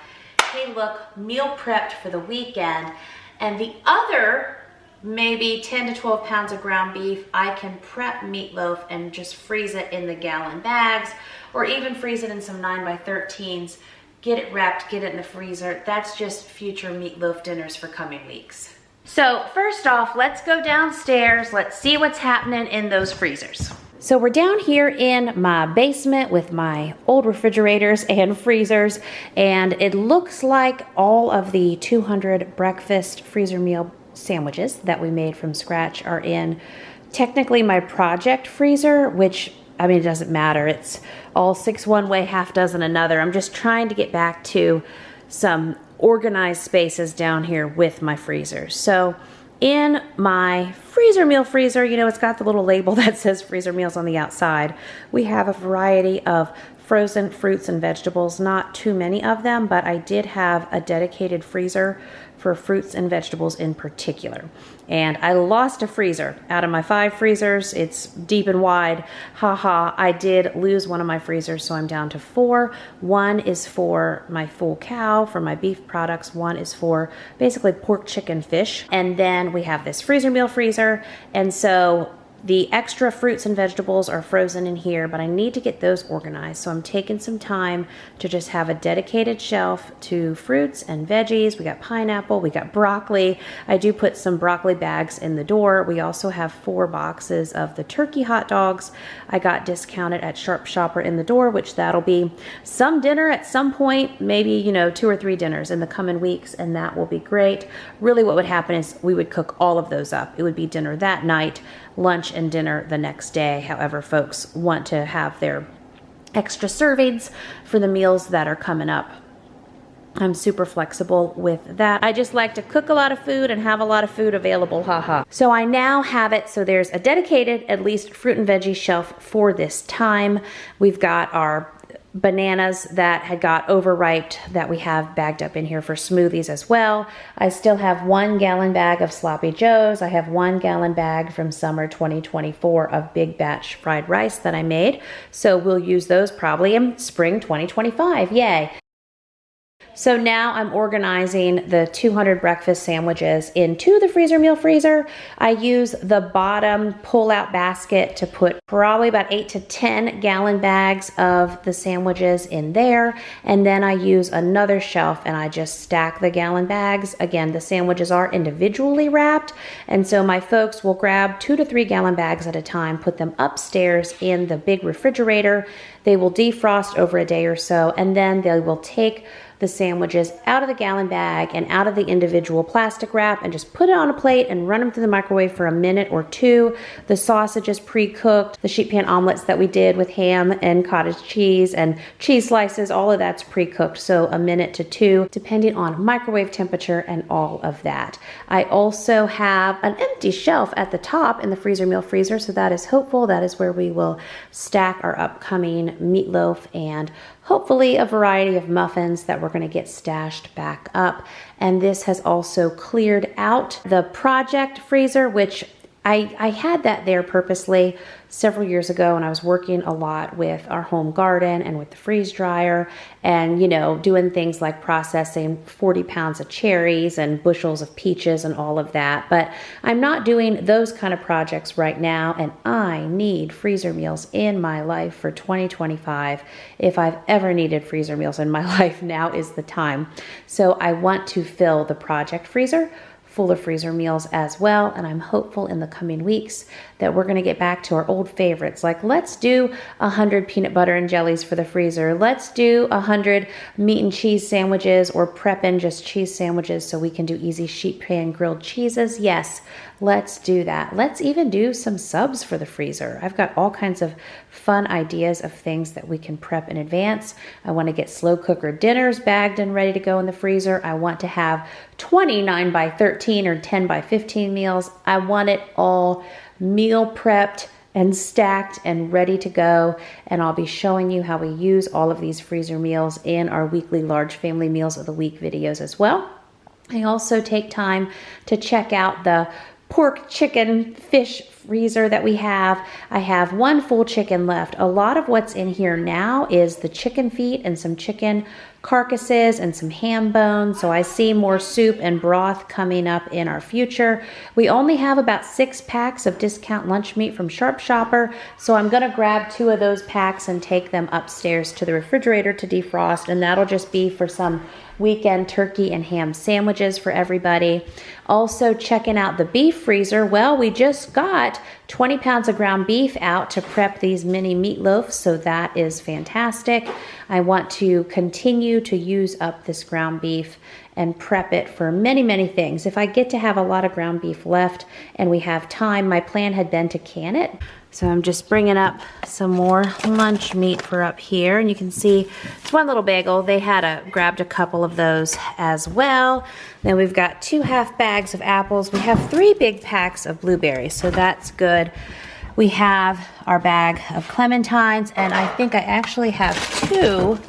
Hey, look, meal prepped for the weekend. And the other maybe 10 to 12 pounds of ground beef, I can prep meatloaf and just freeze it in the gallon bags, or even freeze it in some 9x13s, get it wrapped, get it in the freezer. That's just future meatloaf dinners for coming weeks. So first off, let's go downstairs. Let's see what's happening in those freezers. So we're down here in my basement with my old refrigerators and freezers, and it looks like all of the 200 breakfast freezer meal sandwiches that we made from scratch are in technically my project freezer, which, I mean, it doesn't matter. It's all 6 one way, half dozen another. I'm just trying to get back to some organized spaces down here with my freezers. So in my freezer meal freezer, you know, it's got the little label that says freezer meals on the outside. We have a variety of frozen fruits and vegetables, not too many of them, but I did have a dedicated freezer for fruits and vegetables in particular. And I lost a freezer out of my 5 freezers. It's deep and wide. Haha, I did lose one of my freezers, so I'm down to 4. One is for my full cow, for my beef products. One is for basically pork, chicken, fish. And then we have this freezer meal freezer. And so the extra fruits and vegetables are frozen in here, but I need to get those organized. So I'm taking some time to just have a dedicated shelf to fruits and veggies. We got pineapple, we got broccoli. I do put some broccoli bags in the door. We also have 4 boxes of the turkey hot dogs I got discounted at Sharp Shopper in the door, which that'll be some dinner at some point, maybe, you know, 2 or 3 dinners in the coming weeks, and that will be great. Really what would happen is we would cook all of those up. It would be dinner that night, lunch and dinner the next day, however folks want to have their extra servings for the meals that are coming up. I'm super flexible with that. I just like to cook a lot of food and have a lot of food available, haha. So I now have it, so there's a dedicated, at least, fruit and veggie shelf for this time. We've got our bananas that had got overripe that we have bagged up in here for smoothies as well. I still have 1 gallon bag of Sloppy Joes. I have 1 gallon bag from summer 2024 of big batch fried rice that I made. So we'll use those probably in spring 2025, yay. So now I'm organizing the 200 breakfast sandwiches into the freezer meal freezer. I use the bottom pull-out basket to put probably about 8 to 10 gallon bags of the sandwiches in there. And then I use another shelf and I just stack the gallon bags. Again, the sandwiches are individually wrapped. And so my folks will grab 2 to 3 gallon bags at a time, put them upstairs in the big refrigerator. They will defrost over a day or so, and then they will take the sandwiches out of the gallon bag and out of the individual plastic wrap and just put it on a plate and run them through the microwave for a minute or two. The sausage is pre-cooked. The sheet pan omelets that we did with ham and cottage cheese and cheese slices, all of that's pre-cooked. So a minute to 2, depending on microwave temperature and all of that. I also have an empty shelf at the top in the freezer meal freezer, so that is hopeful. That is where we will stack our upcoming meatloaf and hopefully a variety of muffins that we're going to get stashed back up. And this has also cleared out the project freezer, which I had that there purposely several years ago when I was working a lot with our home garden and with the freeze dryer and, you know, doing things like processing 40 pounds of cherries and bushels of peaches and all of that. But I'm not doing those kind of projects right now, and I need freezer meals in my life for 2025. If I've ever needed freezer meals in my life, now is the time. So I want to fill the project freezer full of freezer meals as well, and I'm hopeful in the coming weeks that we're going to get back to our old favorites, like let's do 100 peanut butter and jellies for the freezer, let's do 100 meat and cheese sandwiches, or prep in just cheese sandwiches so we can do easy sheet pan grilled cheeses. Yes, let's do that. Let's even do some subs for the freezer. I've got all kinds of fun ideas of things that we can prep in advance. I want to get slow cooker dinners bagged and ready to go in the freezer. I want to have 20 9 by 13 or 10 by 15 meals. I want it all meal prepped and stacked and ready to go. And I'll be showing you how we use all of these freezer meals in our weekly large family meals of the week videos as well. I also take time to check out the pork, chicken, fish freezer that we have. I have 1 full chicken left. A lot of what's in here now is the chicken feet and some chicken carcasses and some ham bones. So I see more soup and broth coming up in our future. We only have about 6 packs of discount lunch meat from Sharp Shopper. So I'm gonna grab 2 of those packs and take them upstairs to the refrigerator to defrost. And that'll just be for some weekend turkey and ham sandwiches for everybody. Also checking out the beef freezer. Well, we just got 20 pounds of ground beef out to prep these mini meatloafs, so that is fantastic. I want to continue to use up this ground beef and prep it for many, many things. If I get to have a lot of ground beef left and we have time, my plan had been to can it. So I'm just bringing up some more lunch meat for up here. And you can see it's 1 little bagel. They had grabbed a couple of those as well. Then we've got 2 half bags of apples. We have 3 big packs of blueberries, so that's good. We have our bag of clementines, and I think I actually have 2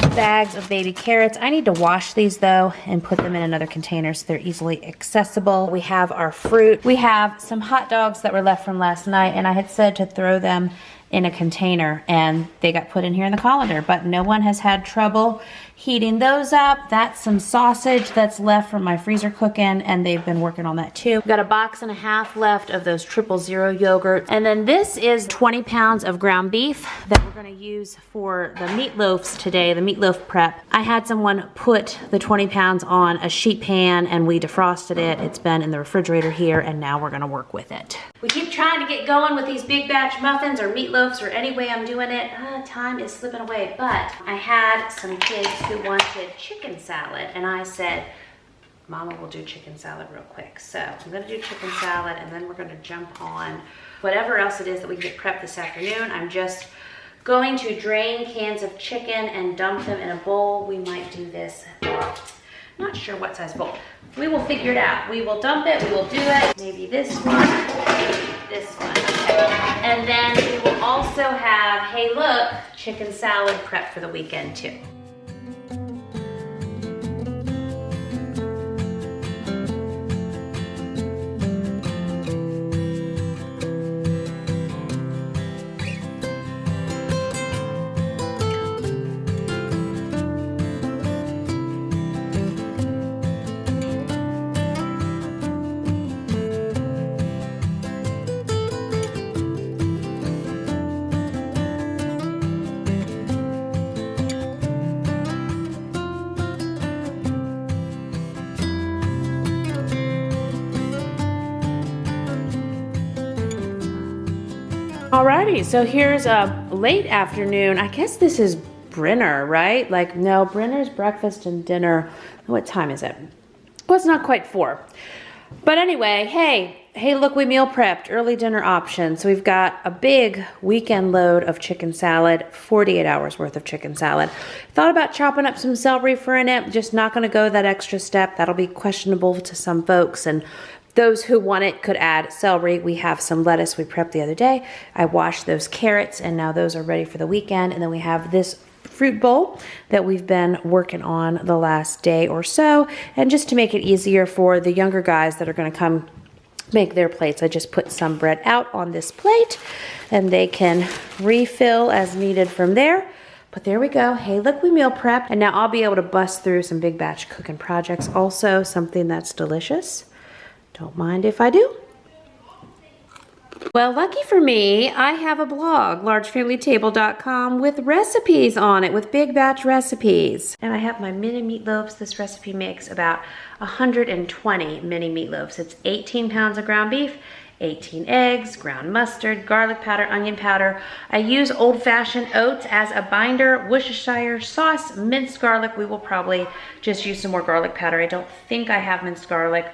bags of baby carrots. I need to wash these though and put them in another container so they're easily accessible. We have our fruit. We have some hot dogs that were left from last night, and I had said to throw them in a container, and they got put in here in the colander, but no one has had trouble heating those up. That's some sausage that's left from my freezer cooking, and they've been working on that too. We've got a 1.5 boxes left of those 000 yogurt. And then this is 20 pounds of ground beef that we're gonna use for the meatloaves today, the meatloaf prep. I had someone put the 20 pounds on a sheet pan and we defrosted it. It's been in the refrigerator here, and now we're gonna work with it. We keep trying to get going with these big batch muffins or meatloafs or any way I'm doing it. Time is slipping away, but I had some kids who wanted chicken salad, and I said, Mama will do chicken salad real quick. So I'm gonna do chicken salad, and then we're gonna jump on whatever else it is that we can get prepped this afternoon. I'm just going to drain cans of chicken and dump them in a bowl. We might do this, not sure what size bowl. We will figure it out. We will dump it, we will do it. Maybe this one, maybe this one. And then we will also have, hey look, chicken salad prep for the weekend too. Alrighty, so here's a late afternoon. I guess this is Brenner, right? Like, no, Brenner's breakfast and dinner. What time is it? Well, it's not quite 4. But anyway, hey, look, we meal prepped, early dinner options. So we've got a big weekend load of chicken salad, 48 hours worth of chicken salad. Thought about chopping up some celery for in it, just not gonna go that extra step. That'll be questionable to some folks, and those who want it could add celery. We have some lettuce we prepped the other day. I washed those carrots, and now those are ready for the weekend. And then we have this fruit bowl that we've been working on the last day or so. And just to make it easier for the younger guys that are gonna come make their plates, I just put some bread out on this plate, and they can refill as needed from there. But there we go. Hey, look, we meal prepped. And now I'll be able to bust through some big batch cooking projects. Also, something that's delicious. Don't mind if I do. Well, lucky for me, I have a blog, largefamilytable.com, with recipes on it, with big batch recipes. And I have my mini meatloaves. This recipe makes about 120 mini meatloaves. It's 18 pounds of ground beef, 18 eggs, ground mustard, garlic powder, onion powder. I use old-fashioned oats as a binder, Worcestershire sauce, minced garlic. We will probably just use some more garlic powder. I don't think I have minced garlic.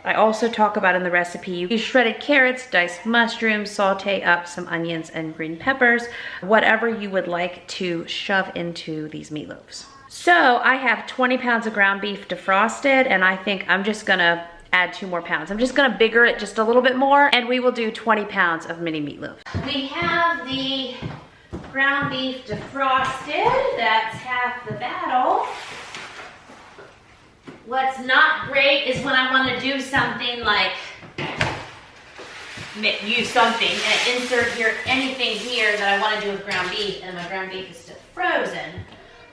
I also talk about in the recipe, you use shredded carrots, diced mushrooms, saute up some onions and green peppers, whatever you would like to shove into these meatloaves. So I have 20 pounds of ground beef defrosted, and I think I'm just gonna add 2 more pounds. I'm just gonna bigger it just a little bit more, and we will do 20 pounds of mini meatloaf. We have the ground beef defrosted. That's half the battle. What's not great is when I want to do something like use something and insert here anything here that I want to do with ground beef, and my ground beef is still frozen.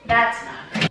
That's not great.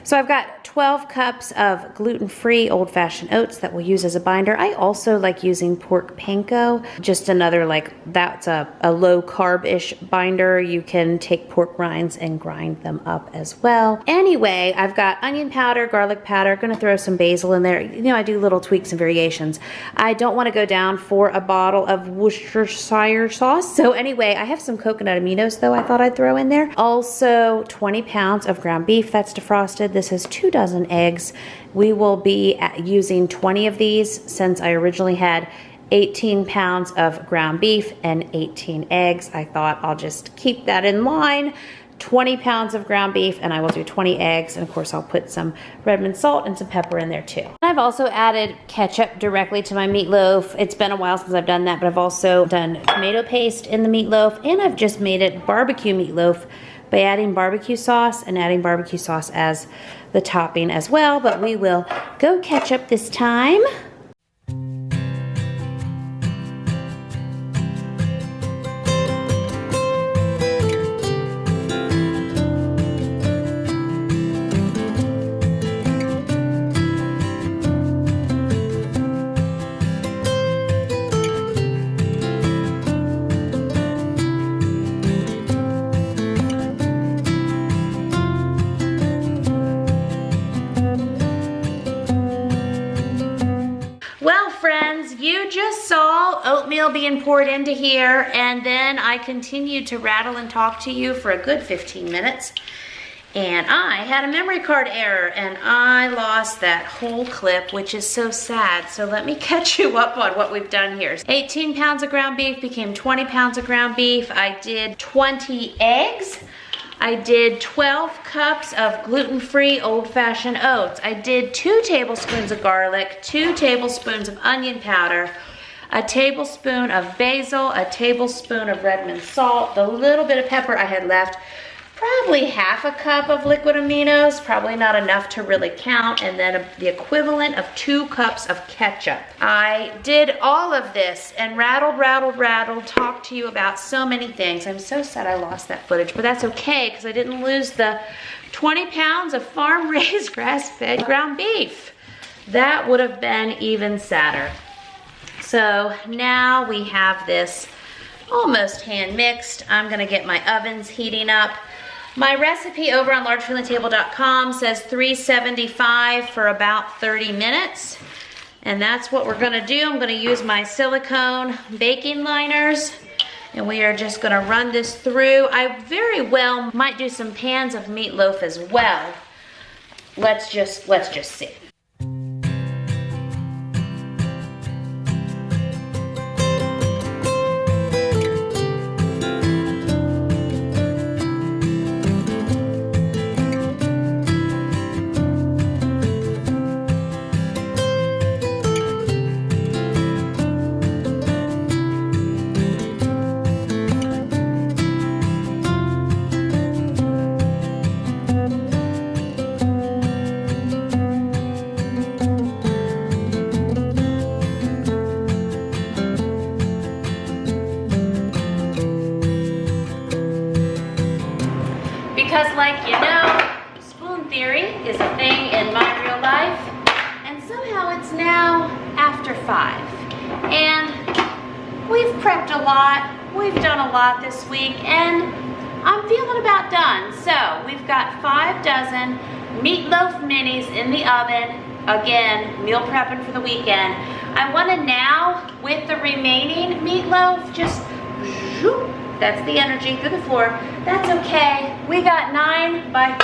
So I've got 12 cups of gluten-free old-fashioned oats that we'll use as a binder. I also like using pork panko, just another, like, that's a low-carb-ish binder. You can take pork rinds and grind them up as well. Anyway, I've got onion powder, garlic powder, gonna throw some basil in there. You know, I do little tweaks and variations. I don't wanna go down for a bottle of Worcestershire sauce. So anyway, I have some coconut aminos though I thought I'd throw in there. Also, 20 pounds of ground beef that's defrosted. This is 2 dozen eggs. We will be using 20 of these since I originally had 18 pounds of ground beef and 18 eggs. I thought I'll just keep that in line. 20 pounds of ground beef, and I will do 20 eggs, and of course I'll put some Redmond salt and some pepper in there too. I've also added ketchup directly to my meatloaf. It's been a while since I've done that, but I've also done tomato paste in the meatloaf, and I've just made it barbecue meatloaf by adding barbecue sauce and adding barbecue sauce as the topping as well, but we will go ketchup this time. You just saw oatmeal being poured into here, and then I continued to rattle and talk to you for a good 15 minutes. And I had a memory card error, and I lost that whole clip, which is so sad. So let me catch you up on what we've done here. 18 pounds of ground beef became 20 pounds of ground beef. I did 20 eggs. I did 12 cups of gluten-free old-fashioned oats. I did 2 tablespoons of garlic, 2 tablespoons of onion powder, a tablespoon of basil, a tablespoon of Redmond salt, the little bit of pepper I had left, probably half a cup of liquid aminos, probably not enough to really count, and then the equivalent of 2 cups of ketchup. I did all of this and rattled, talked to you about so many things. I'm so sad I lost that footage, but that's okay because I didn't lose the 20 pounds of farm-raised grass-fed ground beef. That would have been even sadder. So now we have this almost hand mixed. I'm gonna get my ovens heating up. My recipe over on largefamilietable.com says 375 for about 30 minutes. And that's what we're gonna do. I'm gonna use my silicone baking liners, and we are just gonna run this through. I very well might do some pans of meatloaf as well. Let's just see. Because like you know, spoon theory is a thing in my real life, and somehow it's now after 5. And we've prepped a lot, we've done a lot this week, and I'm feeling about done. So we've got 5 dozen meatloaf minis in the oven. Again, meal prepping for the weekend. I want to now, with the remaining meatloaf, just zoop. That's the energy through the floor. That's okay. We got 9 by 13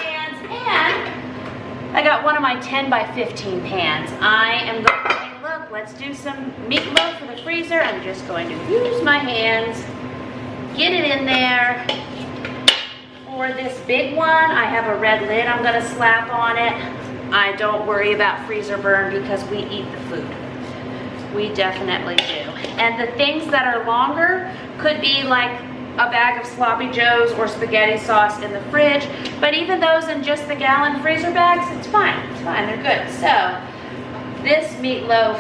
pans, and I got one of my 10 by 15 pans. I am going to say, look, let's do some meatloaf for the freezer. I'm just going to use my hands, get it in there. For this big one, I have a red lid I'm going to slap on it. I don't worry about freezer burn because we eat the food. We definitely do. And the things that are longer could be like a bag of sloppy joes or spaghetti sauce in the fridge, but even those in just the gallon freezer bags, it's fine, they're good. So this meatloaf,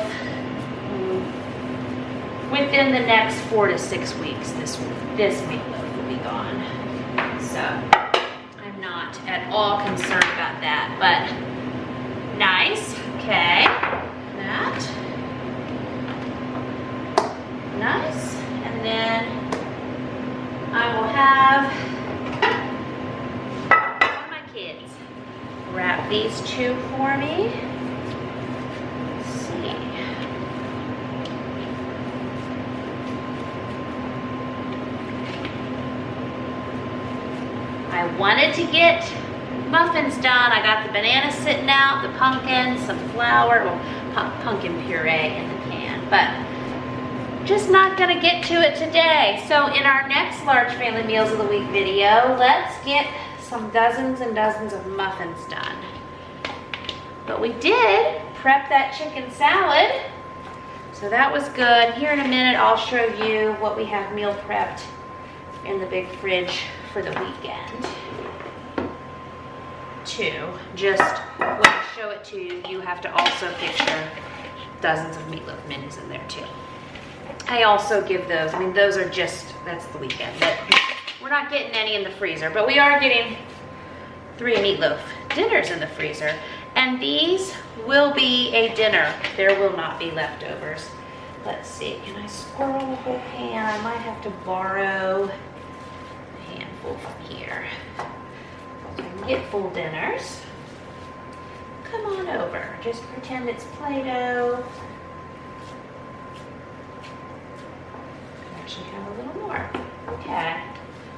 within the next 4 to 6 weeks, this meatloaf will be gone. So I'm not at all concerned about that, but nice, okay, that. Nice, and then I will have one of my kids wrap these 2 for me. Let's see. I wanted to get muffins done. I got the bananas sitting out, the pumpkin, some flour, well, pumpkin puree in the can, but just not gonna get to it today. So in our next Large Family Meals of the Week video, let's get some dozens and dozens of muffins done. But we did prep that chicken salad, so that was good. Here in a minute, I'll show you what we have meal prepped in the big fridge for the weekend. Just when I show it to you, you have to also picture dozens of meatloaf minis in there too. I also give those, I mean, those are just, that's the weekend, but we're not getting any in the freezer, but we are getting 3 meatloaf dinners in the freezer, and these will be a dinner. There will not be leftovers. Let's see, can I squirrel the whole pan? I might have to borrow a handful from here. So I can get full dinners. Come on over, just pretend it's Play-Doh. Actually have a little more. Okay,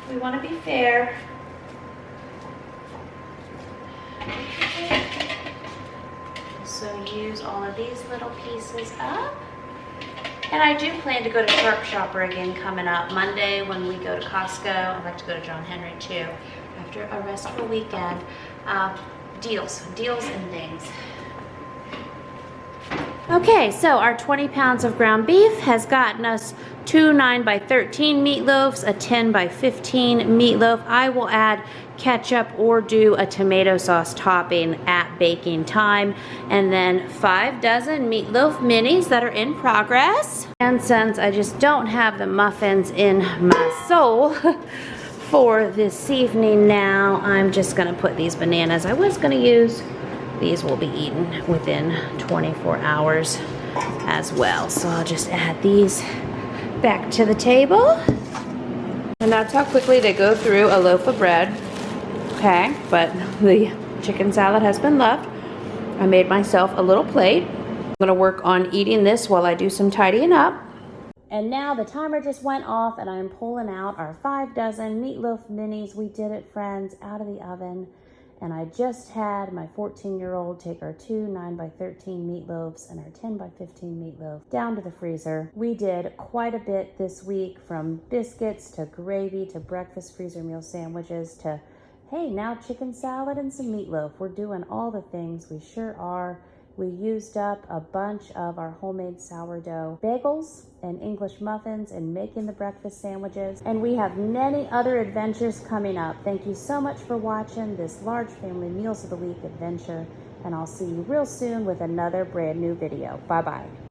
we want to be fair. So use all of these little pieces up. And I do plan to go to Sharp Shopper again coming up Monday when we go to Costco. I'd like to go to John Henry too after a restful weekend. Deals and things. Okay, so our 20 pounds of ground beef has gotten us 2 9 by 13 meatloaves, a 10 by 15 meatloaf. I will add ketchup or do a tomato sauce topping at baking time. And then 5 dozen meatloaf minis that are in progress. And since I just don't have the muffins in my soul for this evening now, I'm just gonna put these bananas. I was gonna use, these will be eaten within 24 hours as well. So I'll just add these back to the table. And that's how quickly they go through a loaf of bread. Okay, but the chicken salad has been left. I made myself a little plate. I'm gonna work on eating this while I do some tidying up. And now the timer just went off and I'm pulling out our 5 dozen meatloaf minis. We did it, friends, out of the oven. And I just had my 14-year-old take our 2 9x13 meatloaves and our 10x15 meatloaf down to the freezer. We did quite a bit this week, from biscuits to gravy to breakfast freezer meal sandwiches to, hey, now chicken salad and some meatloaf. We're doing all the things, we sure are. We used up a bunch of our homemade sourdough bagels and English muffins and making the breakfast sandwiches. And we have many other adventures coming up. Thank you so much for watching this large family meals of the week adventure. And I'll see you real soon with another brand new video. Bye-bye.